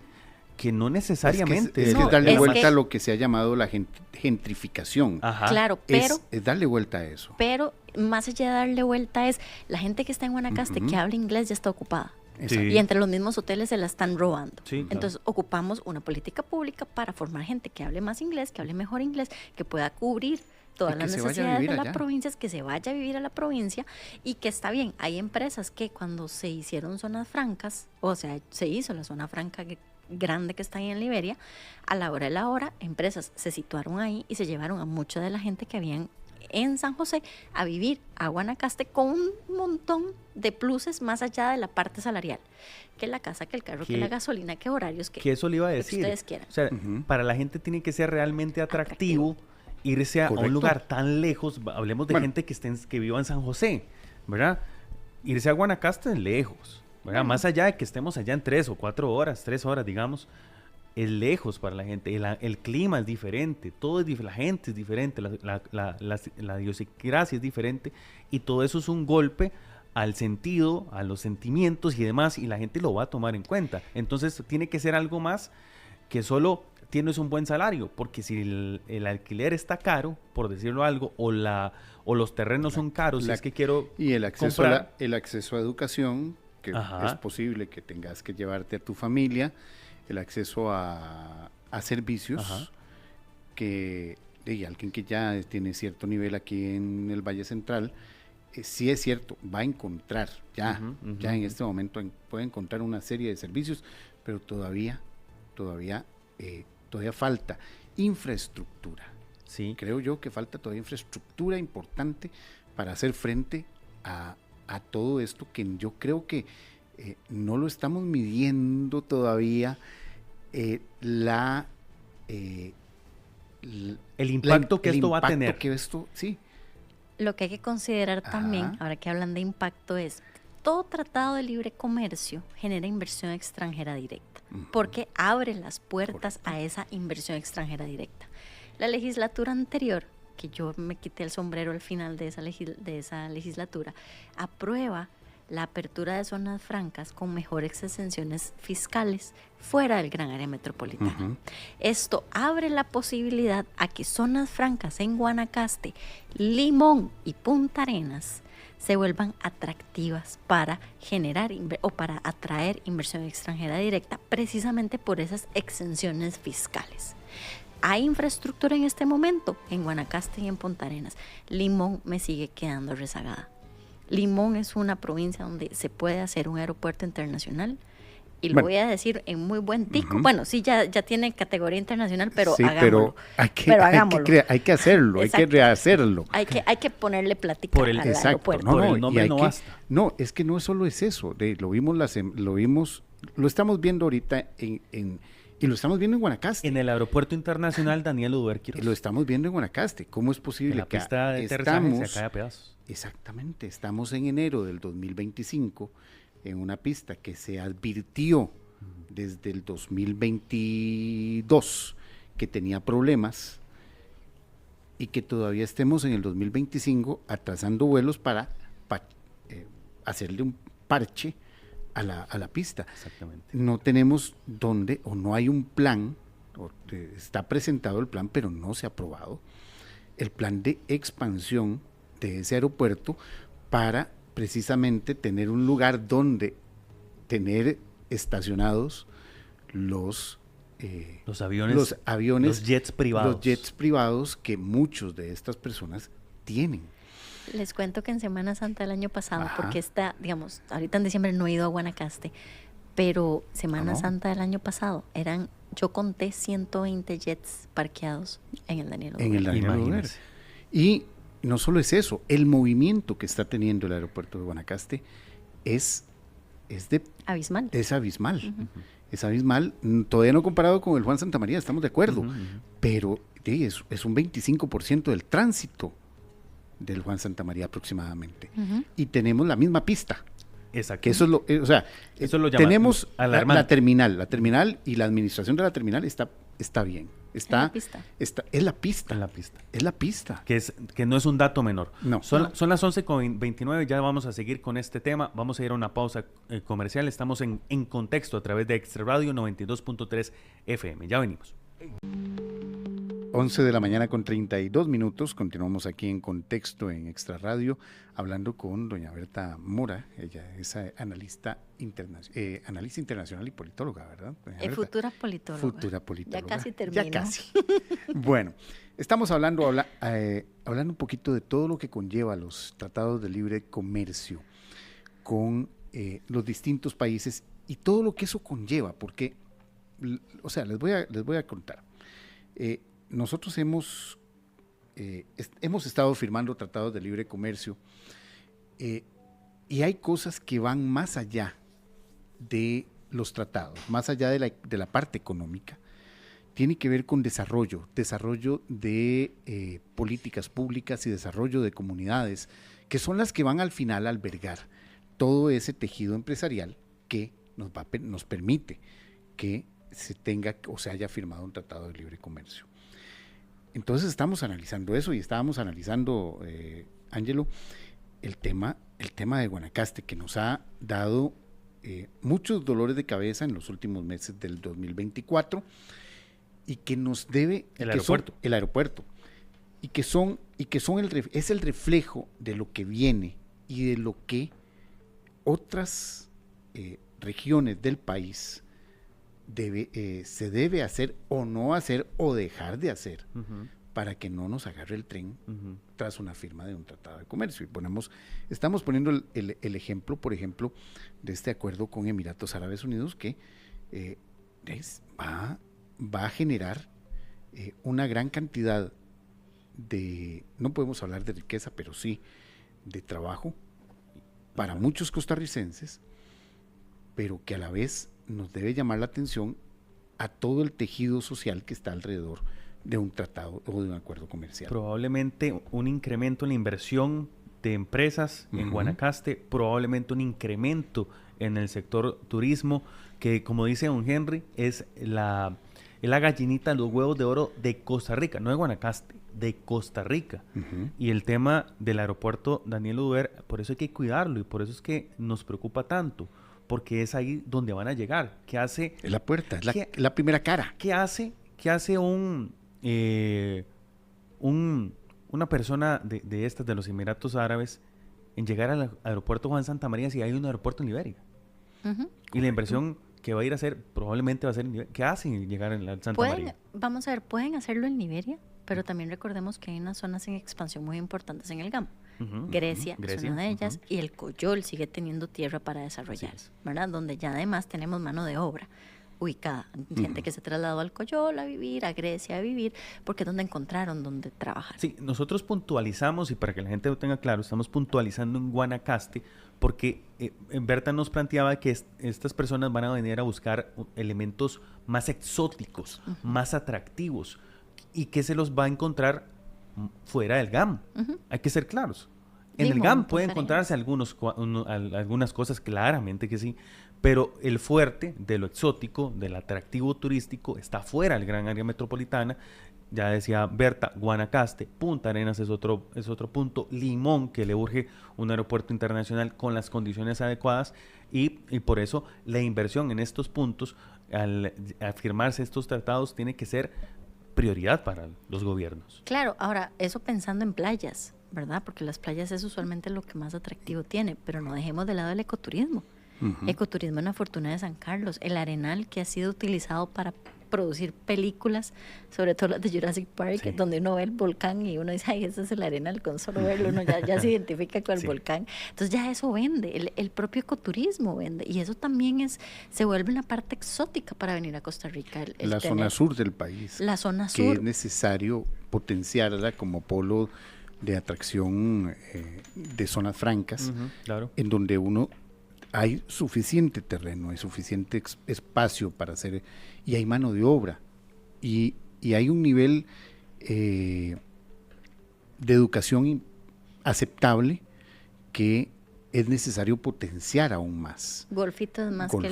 que no necesariamente... Es darle vuelta a lo que se ha llamado la gentrificación. Claro, pero... Es darle vuelta a eso. Pero más allá de darle vuelta es, la gente que está en Guanacaste, que habla inglés, ya está ocupada. Y entre los mismos hoteles se la están robando. Entonces ocupamos una política pública para formar gente que hable más inglés, que hable mejor inglés, que pueda cubrir todas las necesidades de la provincia, que se vaya a vivir a la provincia, y que está bien, hay empresas que cuando se hicieron zonas francas, o sea, se hizo la zona franca grande que está ahí en Liberia, a la hora de la hora, empresas se situaron ahí y se llevaron a mucha de la gente que habían en San José a vivir a Guanacaste con un montón de pluses más allá de la parte salarial, que la casa, que el carro, que la gasolina, que horarios, que eso le iba a decir, ustedes quieran. O sea, para la gente tiene que ser realmente atractivo. Irse a un lugar tan lejos, hablemos de gente que viva en San José, ¿verdad? Irse a Guanacaste es lejos, ¿verdad? Más allá de que estemos allá en 3 o 4 horas, 3 horas, digamos, es lejos para la gente, el clima es diferente, todo es la gente es diferente, la idiosincrasia es diferente, y todo eso es un golpe al sentido, a los sentimientos y demás, y la gente lo va a tomar en cuenta. Entonces tiene que ser algo más que solo tienes un buen salario, porque si el alquiler está caro, por decirlo algo, o los terrenos son caros, si es que quiero y el acceso comprar, el acceso a educación, que Ajá. es posible que tengas que llevarte a tu familia, el acceso a servicios, Ajá. que alguien que ya tiene cierto nivel aquí en el Valle Central, sí es cierto, va a encontrar ya en este momento puede encontrar una serie de servicios, pero todavía falta infraestructura. Sí. Creo yo que falta todavía infraestructura importante para hacer frente a todo esto, que yo creo que no lo estamos midiendo todavía, el impacto que esto va a tener. Sí. Lo que hay que considerar también, ahora que hablan de impacto, es todo tratado de libre comercio genera inversión extranjera directa, porque abre las puertas a esa inversión extranjera directa. La legislatura anterior, que yo me quité el sombrero al final de esa legislatura, aprueba la apertura de zonas francas con mejores exenciones fiscales fuera del gran área metropolitana. Esto abre la posibilidad a que zonas francas en Guanacaste, Limón y Punta Arenas se vuelvan atractivas para generar o para atraer inversión extranjera directa, precisamente por esas exenciones fiscales. Hay infraestructura en este momento en Guanacaste y en Punta Arenas. Limón me sigue quedando rezagada. Limón es una provincia donde se puede hacer un aeropuerto internacional, y lo voy a decir en muy buen tico. Bueno, sí, ya tiene categoría internacional, pero sí, hagámoslo. Pero hagámoslo. Hay que hacerlo, hay que rehacerlo. Hay que ponerle plática al aeropuerto. El nombre no basta. No, es que no solo es eso. Lo estamos viendo ahorita y lo estamos viendo en Guanacaste. En el aeropuerto internacional Daniel Uber Quiroz. Lo estamos viendo en Guanacaste. ¿Cómo es posible la pista de aterrizaje se cae a pedazos? Exactamente, estamos en enero del 2025 en una pista que se advirtió desde el 2022 que tenía problemas, y que todavía estemos en el 2025 atrasando vuelos para hacerle un parche a la pista. Exactamente. No tenemos dónde, o no hay un plan, está presentado el plan, pero no se ha aprobado el plan de expansión de ese aeropuerto para precisamente tener un lugar donde tener estacionados los aviones, los jets privados que muchos de estas personas tienen. Les cuento que en Semana Santa del año pasado, porque ahorita en diciembre no he ido a Guanacaste, pero Semana Santa del año pasado yo conté 120 jets parqueados en el Daniel Uber. Y no solo es eso, el movimiento que está teniendo el aeropuerto de Guanacaste es abismal. Es abismal. Es abismal, todavía no comparado con el Juan Santamaría, estamos de acuerdo, pero es un 25% del tránsito del Juan Santamaría aproximadamente. Y tenemos la misma pista. Exacto. Que eso es lo, eso lo tenemos la terminal y la administración de la terminal está bien. Es la pista. Que no es un dato menor. No. Son las 11:29, ya vamos a seguir con este tema. Vamos a ir a una pausa comercial. Estamos en Contexto a través de Extra Radio 92.3 FM. Ya venimos. 11 de la mañana con 32 minutos, continuamos aquí en Contexto en Extra Radio, hablando con doña Berta Mora. Ella es analista internacional y politóloga, ¿verdad? Futura politóloga. Futura politóloga. Ya casi termino. Ya casi. Bueno, estamos hablando un poquito de todo lo que conlleva los tratados de libre comercio con los distintos países y todo lo que eso conlleva, porque, les voy a contar. Nosotros hemos estado firmando tratados de libre comercio y hay cosas que van más allá de los tratados, más allá de la parte económica. Tiene que ver con desarrollo de políticas públicas y desarrollo de comunidades, que son las que van al final a albergar todo ese tejido empresarial que nos permite que se tenga o se haya firmado un tratado de libre comercio. Entonces estamos analizando eso y estábamos analizando, Ángelo, el tema de Guanacaste, que nos ha dado muchos dolores de cabeza en los últimos meses del 2024 y que nos debe el aeropuerto y que es el reflejo de lo que viene y de lo que otras regiones del país se debe hacer o no hacer o dejar de hacer para que no nos agarre el tren tras una firma de un tratado de comercio. Y estamos poniendo el ejemplo, por ejemplo, de este acuerdo con Emiratos Árabes Unidos que va a generar una gran cantidad no podemos hablar de riqueza, pero sí de trabajo para muchos costarricenses, pero que a la vez nos debe llamar la atención a todo el tejido social que está alrededor de un tratado o de un acuerdo comercial. Probablemente un incremento en la inversión de empresas en Guanacaste, probablemente un incremento en el sector turismo, que como dice don Henry, es la gallinita de los huevos de oro de Costa Rica, no de Guanacaste, de Costa Rica. Y el tema del aeropuerto Daniel Oduber, por eso hay que cuidarlo y por eso es que nos preocupa tanto, porque es ahí donde van a llegar. ¿Qué hace? Es la puerta, es la primera cara. ¿Qué hace una persona de estas, de los Emiratos Árabes, en llegar al aeropuerto Juan Santamaría si hay un aeropuerto en Liberia? Y la inversión que va a ir a hacer, probablemente va a ser en Liberia. ¿Qué hacen llegar en Santa María? Vamos a ver, pueden hacerlo en Liberia, pero también recordemos que hay unas zonas en expansión muy importantes en el GAM. Grecia es una de ellas, y el Coyol sigue teniendo tierra para desarrollar, ¿verdad? Donde ya además tenemos mano de obra ubicada, gente que se trasladó al Coyol a vivir, a Grecia a vivir, porque es donde encontraron donde trabajar. Sí, nosotros puntualizamos, y para que la gente lo tenga claro, estamos puntualizando en Guanacaste, porque Berta nos planteaba que estas personas van a venir a buscar elementos más exóticos, más atractivos, y que se los va a encontrar fuera del GAM. Hay que ser claros. En el GAM puede encontrarse algunas cosas, claramente que sí, pero el fuerte de lo exótico, del atractivo turístico, está fuera del gran área metropolitana. Ya decía Berta, Guanacaste, Punta Arenas es otro punto, Limón, que le urge un aeropuerto internacional con las condiciones adecuadas, y por eso la inversión en estos puntos, al firmarse estos tratados, tiene que ser prioridad para los gobiernos. Claro, ahora, eso pensando en playas, ¿verdad? Porque las playas es usualmente lo que más atractivo tiene, pero no dejemos de lado el ecoturismo. Ecoturismo en la Fortuna de San Carlos, el Arenal, que ha sido utilizado para producir películas, sobre todo las de Jurassic Park, donde uno ve el volcán y uno dice, ay, ese es el Arenal, con solo verlo uno ya se identifica con el volcán. Entonces ya eso vende, el propio ecoturismo vende, y eso también se vuelve una parte exótica para venir a Costa Rica. La zona sur del país. La zona sur. Que es necesario potenciarla como polo de atracción de zonas francas, claro, en donde hay suficiente terreno, hay suficiente espacio para hacer, y hay mano de obra, y hay un nivel de educación aceptable que es necesario potenciar aún más. Golfito es más que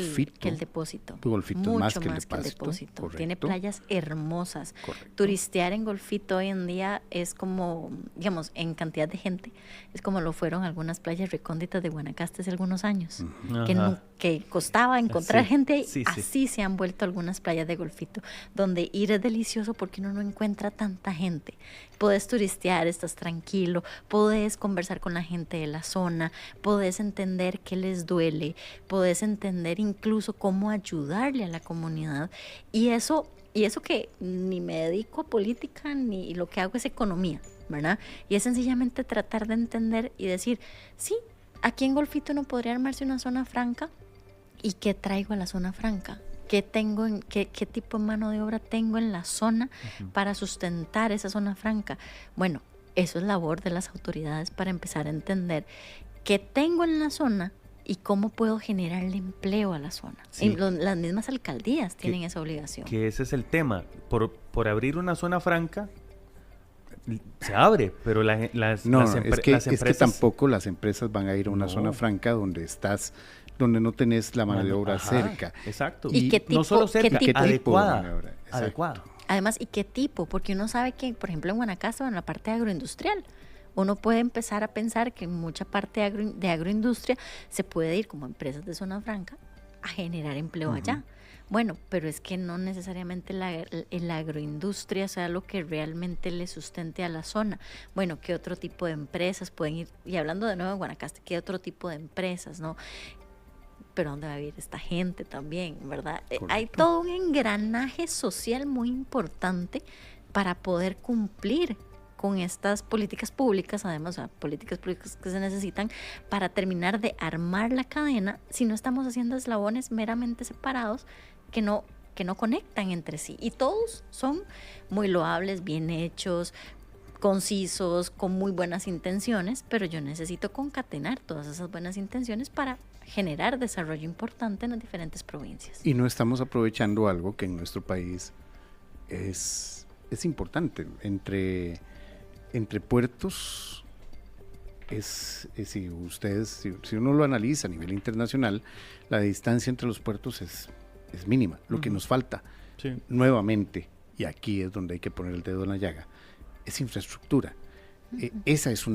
el depósito. Golfito mucho es más que el depósito. Correcto. Tiene playas hermosas. Correcto. Turistear en Golfito hoy en día es como, digamos, en cantidad de gente, es como lo fueron algunas playas recónditas de Guanacaste hace algunos años, que costaba encontrar gente, así se han vuelto algunas playas de Golfito, donde ir es delicioso porque uno no encuentra tanta gente. Podés turistear, estás tranquilo, podés conversar con la gente de la zona, podés entender qué les duele, podés entender incluso cómo ayudarle a la comunidad, y eso que ni me dedico a política ni lo que hago es economía, ¿verdad? Y es sencillamente tratar de entender y decir, sí, aquí en Golfito no podría armarse una zona franca, ¿y qué traigo a la zona franca? ¿Qué tipo de mano de obra tengo en la zona para sustentar esa zona franca? Bueno, eso es labor de las autoridades para empezar a entender qué tengo en la zona y cómo puedo generarle empleo a la zona. Sí. Las mismas alcaldías tienen esa obligación. Que ese es el tema. Por abrir una zona franca, se abre, pero las empresas... Es que tampoco las empresas van a ir a una zona franca donde estás donde no tenés la mano de obra Ajá, cerca. Exacto. ¿Y qué tipo- no solo qué cerca, tipo de adecuada. mano de obra? Exacto. Adecuada. Además, ¿y qué tipo? Porque uno sabe que, por ejemplo, en Guanacaste o en la parte agroindustrial, uno puede empezar a pensar que en mucha parte de agroindustria se puede ir como empresas de zona franca a generar empleo allá. Bueno, pero es que no necesariamente la agroindustria sea lo que realmente le sustente a la zona. Bueno, ¿qué otro tipo de empresas pueden ir? Y hablando de nuevo de Guanacaste, ¿qué otro tipo de empresas, no? Pero ¿dónde va a vivir esta gente también, verdad? Hay todo un engranaje social muy importante para poder cumplir con estas políticas públicas, además, políticas públicas que se necesitan para terminar de armar la cadena, si no estamos haciendo eslabones meramente separados que no conectan entre sí. Y todos son muy loables, bien hechos, concisos, con muy buenas intenciones, pero yo necesito concatenar todas esas buenas intenciones para generar desarrollo importante en las diferentes provincias. Y no estamos aprovechando algo que en nuestro país es importante. Entre puertos, si uno lo analiza a nivel internacional, la distancia entre los puertos es mínima. Lo que nos falta, nuevamente, y aquí es donde hay que poner el dedo en la llaga, es infraestructura. Ese es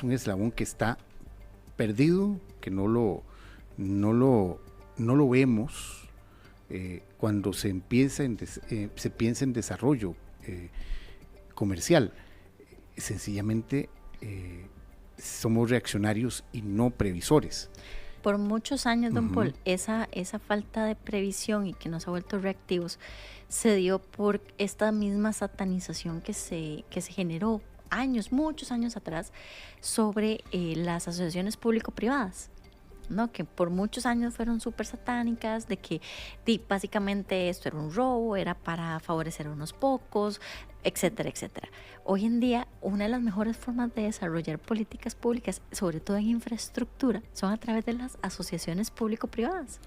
un eslabón que está perdido, que no lo vemos cuando se piensa en desarrollo comercial. Sencillamente somos reaccionarios y no previsores. Por muchos años, don Paul, esa falta de previsión y que nos ha vuelto reactivos se dio por esta misma satanización que se generó muchos años atrás sobre las asociaciones público-privadas, ¿no? Que por muchos años fueron súper satánicas, de que básicamente esto era un robo, era para favorecer a unos pocos, etcétera, etcétera. Hoy en día, una de las mejores formas de desarrollar políticas públicas, sobre todo en infraestructura, son a través de las asociaciones público-privadas,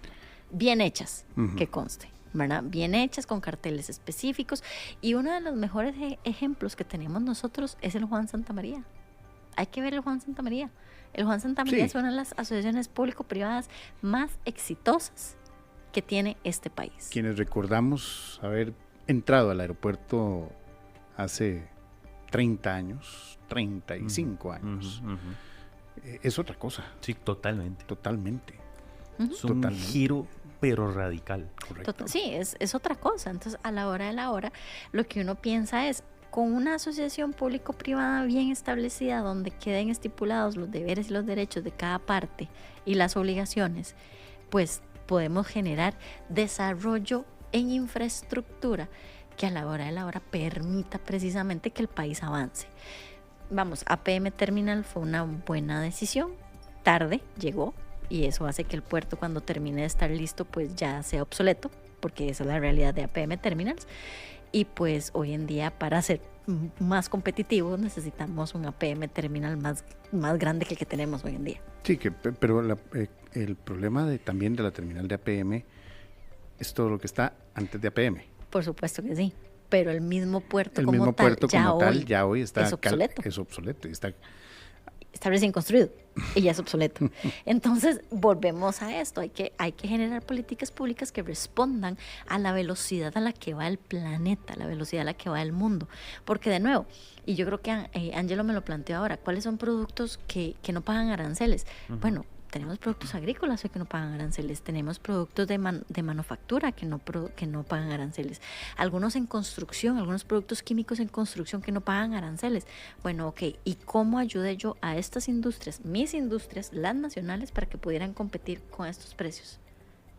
bien hechas, que conste, ¿verdad? Bien hechas, con carteles específicos, y uno de los mejores ejemplos que tenemos nosotros es el Juan Santamaría. Hay que ver el Juan Santamaría. El Juan Santamaría es una de las asociaciones público-privadas más exitosas que tiene este país. Quienes recordamos haber entrado al aeropuerto hace 30 años, 35 años, es otra cosa. Sí, totalmente. Totalmente. Es un giro, pero radical. Correcto. Sí, es otra cosa. Entonces, a la hora de la hora, lo que uno piensa es, con una asociación público-privada bien establecida, donde queden estipulados los deberes y los derechos de cada parte y las obligaciones, pues podemos generar desarrollo en infraestructura que a la hora de la hora permita precisamente que el país avance. Vamos, APM Terminal fue una buena decisión, tarde llegó, y eso hace que el puerto, cuando termine de estar listo, pues ya sea obsoleto, porque esa es la realidad de APM Terminals. Y pues hoy en día, para ser más competitivos, necesitamos un APM Terminal más grande que el que tenemos hoy en día. Sí, pero el problema también de la terminal de APM es todo lo que está antes de APM. Por supuesto que sí, pero el mismo puerto El como mismo tal, puerto como tal ya hoy está es obsoleto. Es obsoleto. Está recién construido y ya es obsoleto. Entonces, volvemos a esto. Hay que generar políticas públicas que respondan a la velocidad a la que va el planeta, la velocidad a la que va el mundo. Porque, de nuevo, y yo creo que Ángelo me lo planteó ahora, ¿cuáles son productos que no pagan aranceles? Bueno, tenemos productos agrícolas que no pagan aranceles, tenemos productos de manufactura que no pagan aranceles, algunos en construcción, algunos productos químicos en construcción que no pagan aranceles. Bueno, ok, ¿y cómo ayudé yo a estas industrias, mis industrias, las nacionales, para que pudieran competir con estos precios?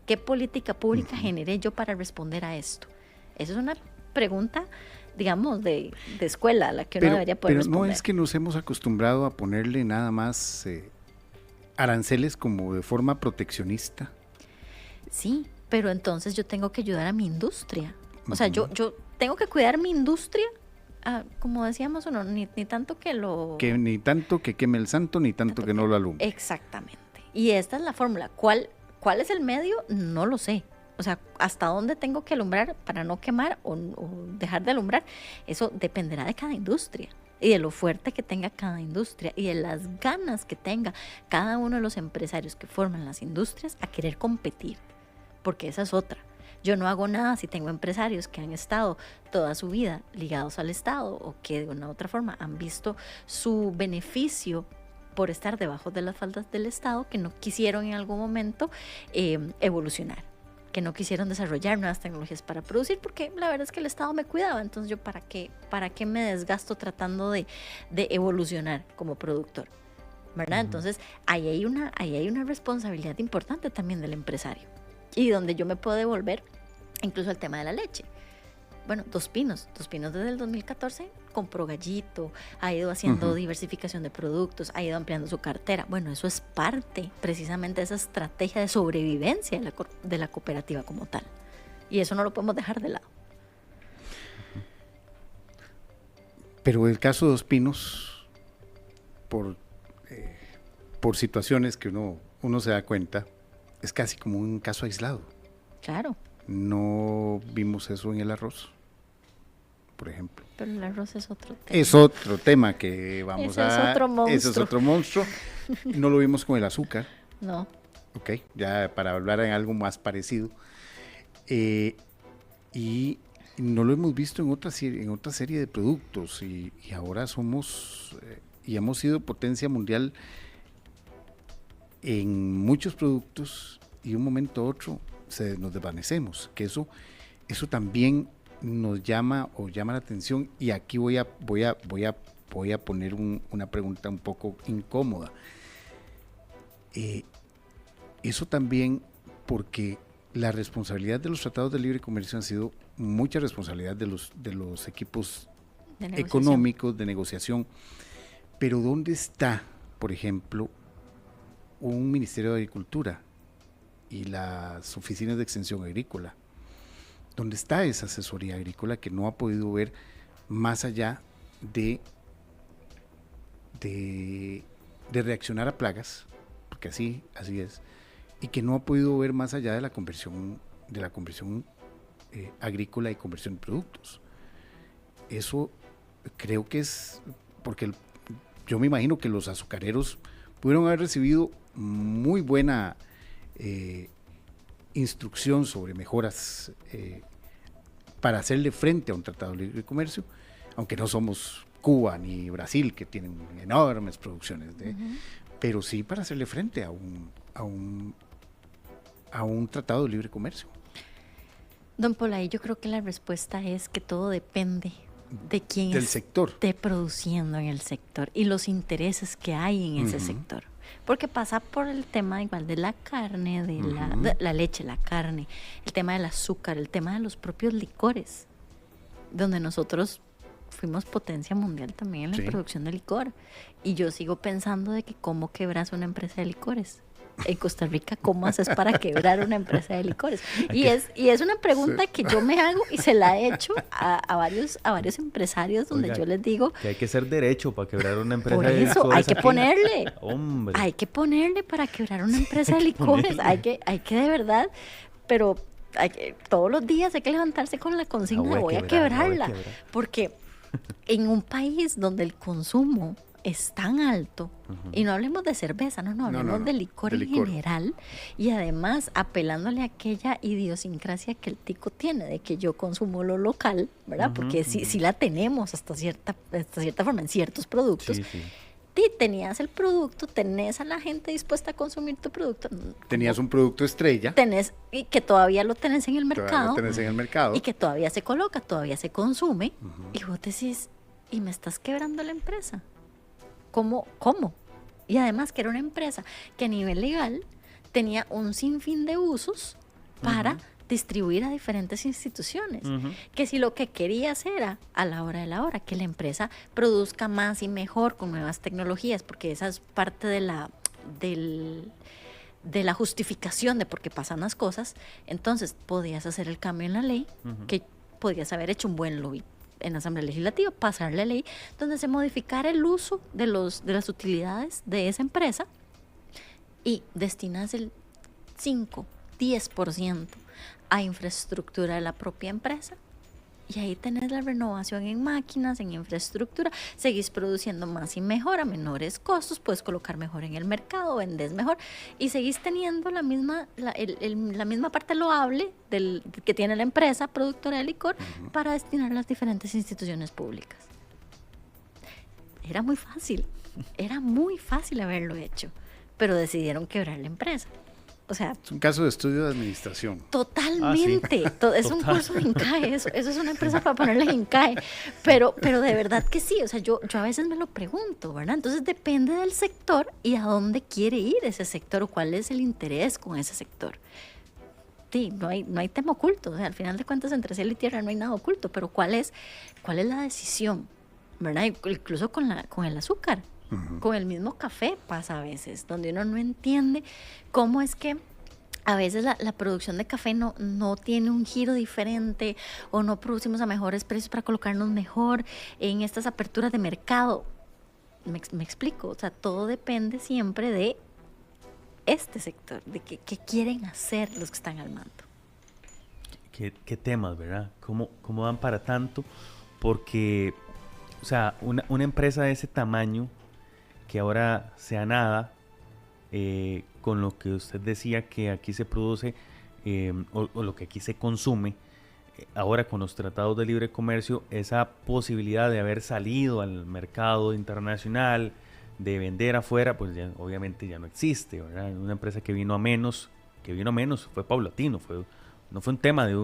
¿Qué política pública generé yo para responder a esto? Esa es una pregunta, digamos, de escuela a la que uno debería poder responder. Pero no es que nos hemos acostumbrado a ponerle nada más aranceles como de forma proteccionista. Sí, pero entonces yo tengo que ayudar a mi industria. O sea, yo tengo que cuidar mi industria, como decíamos, ni tanto que lo... Que ni tanto que queme el santo, ni tanto que no lo alumbre. Exactamente. Y esta es la fórmula. ¿Cuál es el medio? No lo sé. O sea, hasta dónde tengo que alumbrar para no quemar o dejar de alumbrar, eso dependerá de cada industria. y de lo fuerte que tenga cada industria y de las ganas que tenga cada uno de los empresarios que forman las industrias a querer competir, porque esa es otra. Yo no hago nada si tengo empresarios que han estado toda su vida ligados al Estado o que de una u otra forma han visto su beneficio por estar debajo de las faldas del Estado, que no quisieron en algún momento evolucionar, que no quisieron desarrollar nuevas tecnologías para producir, porque la verdad es que el Estado me cuidaba, entonces yo para qué me desgasto tratando de evolucionar como productor, ¿verdad? Entonces ahí hay una responsabilidad importante también del empresario, y donde yo me puedo devolver incluso al tema de la leche. Bueno, Dos Pinos desde el 2014 compró Gallito, ha ido haciendo diversificación de productos, ha ido ampliando su cartera. Bueno, eso es parte precisamente de esa estrategia de sobrevivencia de la cooperativa como tal. Y eso no lo podemos dejar de lado. Pero el caso de Dos Pinos, por situaciones que uno se da cuenta, es casi como un caso aislado. Claro. No vimos eso en el arroz, por ejemplo. Pero el arroz es otro tema. Es otro tema que vamos Ese es otro monstruo. Ese es otro monstruo. No lo vimos con el azúcar. No. Ok, ya para hablar en algo más parecido. Y no lo hemos visto en otra serie de productos. Y ahora somos, y hemos sido potencia mundial en muchos productos, y de un momento a otro nos desvanecemos, que eso también nos llama la atención. Y aquí voy a poner una pregunta un poco incómoda. Eso también, porque la responsabilidad de los tratados de libre comercio han sido mucha responsabilidad de los equipos económicos de negociación, pero ¿dónde está, por ejemplo, un Ministerio de Agricultura y las oficinas de extensión agrícola? ¿Dónde está esa asesoría agrícola que no ha podido ver más allá de reaccionar a plagas, porque así es, y que no ha podido ver más allá de la conversión agrícola y conversión de productos? Eso creo que es porque yo me imagino que los azucareros pudieron haber recibido muy buena instrucción sobre mejoras para hacerle frente a un tratado de libre comercio, aunque no somos Cuba ni Brasil, que tienen enormes producciones, pero sí para hacerle frente a un tratado de libre comercio. Don Pollay, yo creo que la respuesta es que todo depende de quién del sector esté produciendo en el sector y los intereses que hay en ese sector. Porque pasa por el tema igual de la carne, de la leche, la carne, el tema del azúcar, el tema de los propios licores, donde nosotros fuimos potencia mundial también en la producción de licor. Y yo sigo pensando de que cómo quebras una empresa de licores. En Costa Rica, ¿cómo haces para quebrar una empresa de licores? Y es una pregunta que yo me hago y se la he hecho a varios empresarios, donde yo les digo que hay que ser derecho para quebrar una empresa de licores. Por eso, hay que ponerle. Hombre. Hay que ponerle para quebrar una empresa de licores. Hay que de verdad, pero todos los días hay que levantarse con la consigna de voy a quebrarla. Porque en un país donde el consumo es tan alto, y no hablemos de cerveza, hablemos de licor en general, y además apelándole a aquella idiosincrasia que el tico tiene, de que yo consumo lo local, ¿verdad? Porque sí la tenemos hasta cierta forma en ciertos productos. Sí. Tenías el producto, tenés a la gente dispuesta a consumir tu producto. Tenías un producto estrella. Y que todavía lo tenés en el mercado. Y que todavía se coloca, todavía se consume, y vos decís, y me estás quebrando la empresa. ¿Cómo? Y además que era una empresa que a nivel legal tenía un sinfín de usos para distribuir a diferentes instituciones. Que si lo que querías era, a la hora de la hora, que la empresa produzca más y mejor con nuevas tecnologías, porque esa es parte de la justificación de por qué pasan las cosas, entonces podías hacer el cambio en la ley, que podías haber hecho un buen lobby en la Asamblea Legislativa, pasar la ley donde se modificara el uso de las utilidades de esa empresa y destinas el 5-10% a infraestructura de la propia empresa Y ahí tenés la renovación en máquinas, en infraestructura, seguís produciendo más y mejor a menores costos, puedes colocar mejor en el mercado, vendés mejor y seguís teniendo la misma parte loable que tiene la empresa productora de licor para destinar a las diferentes instituciones públicas. Era muy fácil haberlo hecho, pero decidieron quebrar la empresa. O sea, es un caso de estudio de administración. Totalmente. Es un curso de INCAE. Eso es una empresa para ponerle en INCAE. Pero de verdad que sí. O sea, yo a veces me lo pregunto, ¿verdad? Entonces depende del sector y a dónde quiere ir ese sector o cuál es el interés con ese sector. Sí, no hay tema oculto. O sea, al final de cuentas, entre cielo y tierra no hay nada oculto. Pero ¿cuál es la decisión? ¿Verdad? Incluso con el azúcar. Con el mismo café pasa a veces, donde uno no entiende cómo es que a veces la producción de café no tiene un giro diferente o no producimos a mejores precios para colocarnos mejor en estas aperturas de mercado. Me explico, o sea, todo depende siempre de este sector, de qué quieren hacer los que están al mando. ¿Qué temas, verdad? ¿Cómo dan para tanto? Porque, o sea, una empresa de ese tamaño que ahora sea nada, con lo que usted decía que aquí se produce o lo que aquí se consume, ahora con los tratados de libre comercio, esa posibilidad de haber salido al mercado internacional, de vender afuera, pues ya, obviamente ya no existe, ¿verdad? Una empresa que vino a menos, fue paulatino, no fue un tema de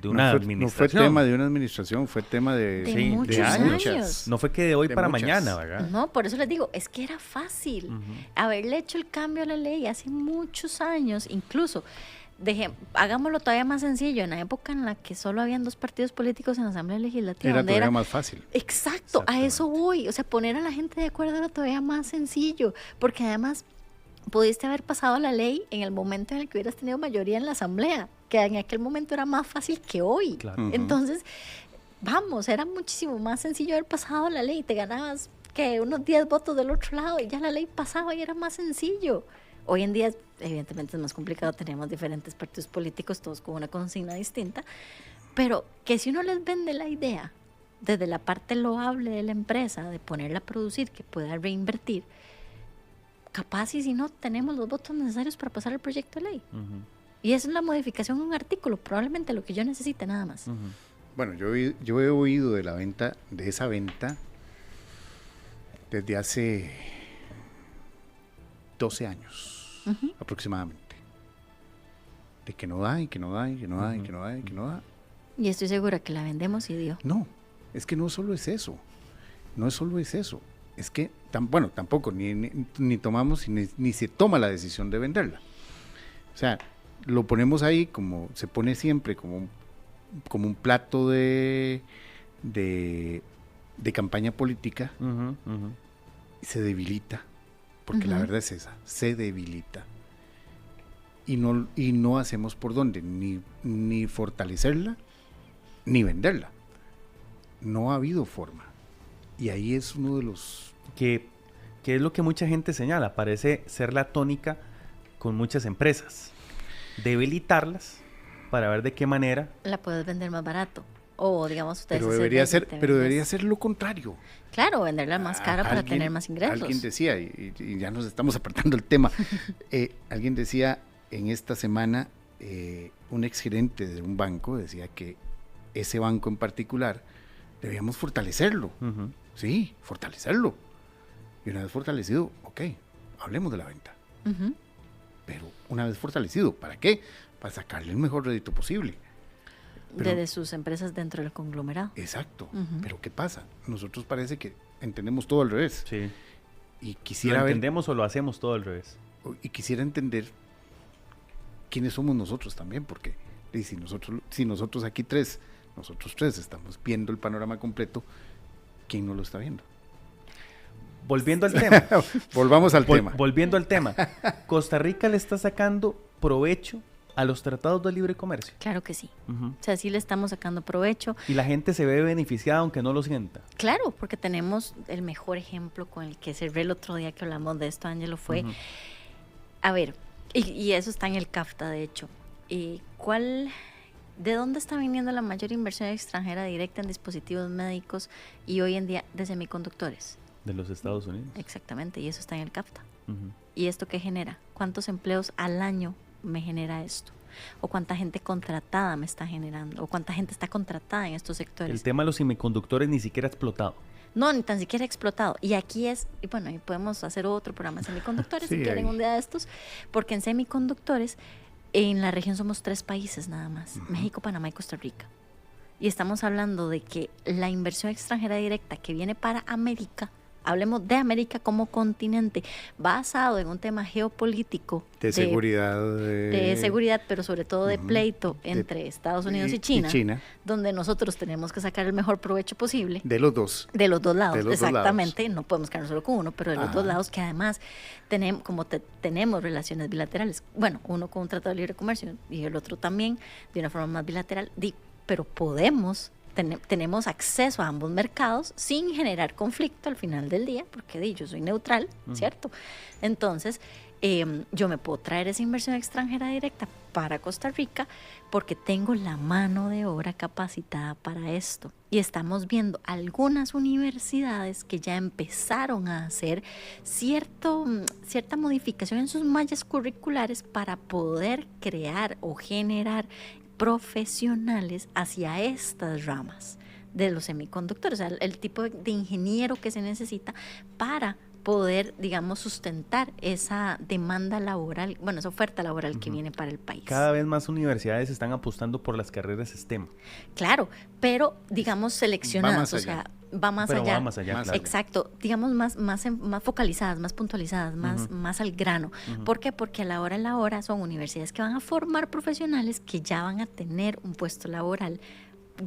una administración. No fue tema de una administración, fue tema de muchos años. No fue que de hoy para mañana, ¿verdad? No, por eso les digo, es que era fácil haberle hecho el cambio a la ley hace muchos años, incluso hagámoslo todavía más sencillo, en la época en la que solo habían 2 partidos políticos en la Asamblea Legislativa. Era todavía más fácil. Exacto, a eso voy, o sea, poner a la gente de acuerdo era todavía más sencillo, porque además pudiste haber pasado la ley en el momento en el que hubieras tenido mayoría en la Asamblea, que en aquel momento era más fácil que hoy. Claro. Entonces, era muchísimo más sencillo haber pasado la ley, te ganabas unos 10 votos del otro lado y ya la ley pasaba y era más sencillo. Hoy en día, evidentemente, es más complicado, tenemos diferentes partidos políticos, todos con una consigna distinta, pero que si uno les vende la idea, desde la parte loable de la empresa, de ponerla a producir, que pueda reinvertir, capaz y si no tenemos los votos necesarios para pasar el proyecto de ley. Y esa es la modificación de un artículo, probablemente lo que yo necesite nada más. Bueno, yo he oído de esa venta desde hace 12 años aproximadamente. De que no da, y que no da, y que no da, y que no da, y que no da. Y estoy segura que la vendemos y dio. No, es que no solo es eso. Es que, tampoco, ni tomamos, ni se toma la decisión de venderla. O sea, lo ponemos ahí como, se pone siempre como un plato de campaña política y se debilita, porque la verdad es esa, se debilita. Y no hacemos por dónde, ni fortalecerla, ni venderla. No ha habido forma. Y ahí es uno de los... Que es lo que mucha gente señala, parece ser la tónica con muchas empresas. Debilitarlas para ver de qué manera... La puedes vender más barato. O digamos ustedes... Pero debería ser lo contrario. Claro, venderla más cara para tener más ingresos. Alguien decía, y ya nos estamos apartando el tema, alguien decía en esta semana, un exgerente de un banco decía que ese banco en particular debíamos fortalecerlo. Sí, fortalecerlo. Y una vez fortalecido, ok, hablemos de la venta. Pero una vez fortalecido, ¿para qué? Para sacarle el mejor rédito posible. De sus empresas dentro del conglomerado. Exacto. Pero ¿qué pasa? Nosotros parece que entendemos todo al revés. Sí. Y quisiera ¿Lo entendemos o lo hacemos todo al revés? Y quisiera entender quiénes somos nosotros también, porque si nosotros aquí nosotros tres estamos viendo el panorama completo, ¿quién no lo está viendo? Volviendo al tema. Volvamos al tema. Volviendo al tema. ¿Costa Rica le está sacando provecho a los tratados de libre comercio? Claro que sí. O sea, sí le estamos sacando provecho. Y la gente se ve beneficiada aunque no lo sienta. Claro, porque tenemos el mejor ejemplo con el que cerré el otro día que hablamos de esto, Ángelo, fue... A ver, y eso está en el CAFTA, de hecho. ¿De dónde está viniendo la mayor inversión extranjera directa en dispositivos médicos y hoy en día de semiconductores? De los Estados Unidos. Exactamente, y eso está en el CAFTA. Uh-huh. ¿Y esto qué genera? ¿Cuántos empleos al año me genera esto? ¿O cuánta gente contratada me está generando? ¿O cuánta gente está contratada en estos sectores? El tema de los semiconductores ni siquiera ha explotado. No, ni tan siquiera explotado. Y aquí es, y bueno, y podemos hacer otro programa de semiconductores Sí, si quieren ahí. un día de estos, porque en semiconductores en la región somos 3 países nada más, México, Panamá y Costa Rica. Y estamos hablando de que la inversión extranjera directa que viene para América, hablemos de América como continente, basado en un tema geopolítico De seguridad. de seguridad, pero sobre todo de pleito entre Estados Unidos y China, donde nosotros tenemos que sacar el mejor provecho posible. De los dos. De los dos lados, De los dos exactamente. No podemos quedarnos solo con uno, pero de los Ajá. dos lados, que además tenemos, tenemos relaciones bilaterales. Bueno, uno con un tratado de libre comercio y el otro también de una forma más bilateral, pero podemos, tenemos acceso a ambos mercados sin generar conflicto al final del día, porque yo soy neutral, ¿cierto? Entonces, yo me puedo traer esa inversión extranjera directa para Costa Rica porque tengo la mano de obra capacitada para esto. Y estamos viendo algunas universidades que ya empezaron a hacer cierta modificación en sus mallas curriculares para poder crear o generar profesionales hacia estas ramas de los semiconductores, o sea, el tipo de ingeniero que se necesita para poder, digamos, sustentar esa demanda laboral, bueno, esa oferta laboral que viene para el país. Cada vez más universidades están apostando por las carreras STEM. Claro, pero, digamos, seleccionadas, o sea, va más Pero allá. va más allá, claro. Exacto, digamos, más focalizadas, más puntualizadas, más al grano. ¿Por qué? Porque a la hora son universidades que van a formar profesionales que ya van a tener un puesto laboral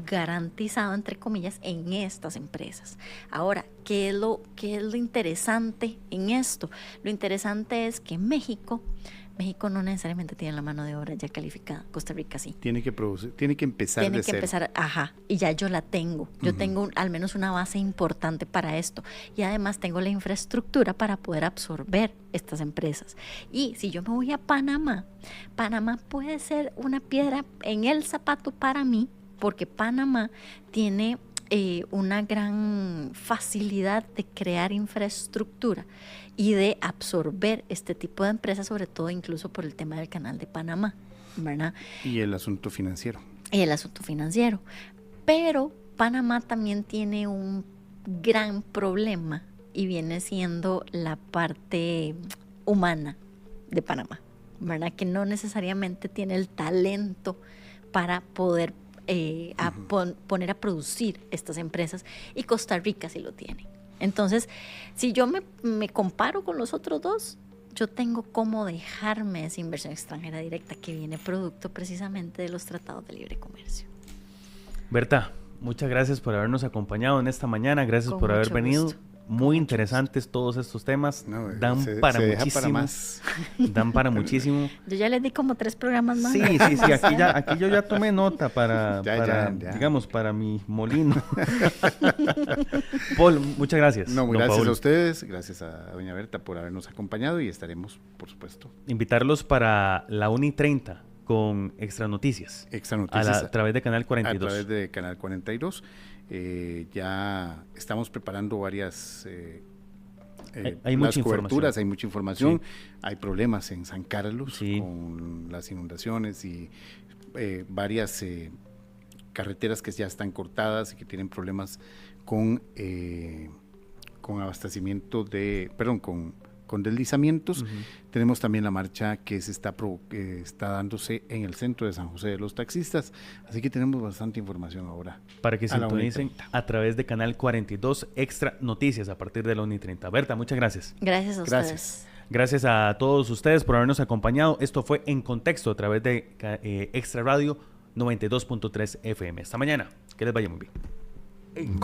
garantizado, entre comillas, en estas empresas. Ahora, ¿qué es lo interesante en esto? Lo interesante es que México no necesariamente tiene la mano de obra ya calificada. Costa Rica sí. Tiene que producir, tiene que empezar Tiene de que cero. empezar, y ya yo la tengo. Yo tengo al menos una base importante para esto. Y además tengo la infraestructura para poder absorber estas empresas. Y si yo me voy a Panamá puede ser una piedra en el zapato para mí, porque Panamá tiene una gran facilidad de crear infraestructura y de absorber este tipo de empresas, sobre todo incluso por el tema del Canal de Panamá, ¿verdad? Y el asunto financiero. Y el asunto financiero. Pero Panamá también tiene un gran problema y viene siendo la parte humana de Panamá, ¿verdad? Que no necesariamente tiene el talento para poder poner a producir estas empresas, y Costa Rica sí lo tiene. Entonces, si yo me comparo con los otros dos, yo tengo cómo dejarme esa inversión extranjera directa que viene producto precisamente de los tratados de libre comercio. Berta, muchas gracias por habernos acompañado en esta mañana, gracias Con por haber mucho venido. gusto. Muy interesantes todos estos temas, No, dan se para deja muchísimo. para más. Dan para muchísimo. Yo ya les di como 3 programas más. Sí, aquí yo ya tomé nota para Ya. digamos, para mi molino. Paul, muchas gracias. No, Don gracias Paul. a ustedes, gracias a doña Berta por habernos acompañado y estaremos, por supuesto, Invitarlos para la 1:30 con Extra Noticias. Extra Noticias A través de Canal 42. a través de Canal 42. Ya estamos preparando varias Hay mucha las coberturas, información. hay mucha información. Sí. Hay problemas en San Carlos Sí. con las inundaciones y varias carreteras que ya están cortadas y que tienen problemas con abastecimiento con deslizamientos. Tenemos también la marcha que se está dándose en el centro de San José de los taxistas, así que tenemos bastante información ahora. Para que a la sintonicen 1:30. a través de Canal 42 Extra Noticias a partir de la 1:30. Berta, muchas gracias. Gracias a ustedes. Gracias. Gracias a todos ustedes por habernos acompañado. Esto fue En Contexto a través de Extra Radio 92.3 FM. Hasta mañana. Que les vaya muy bien.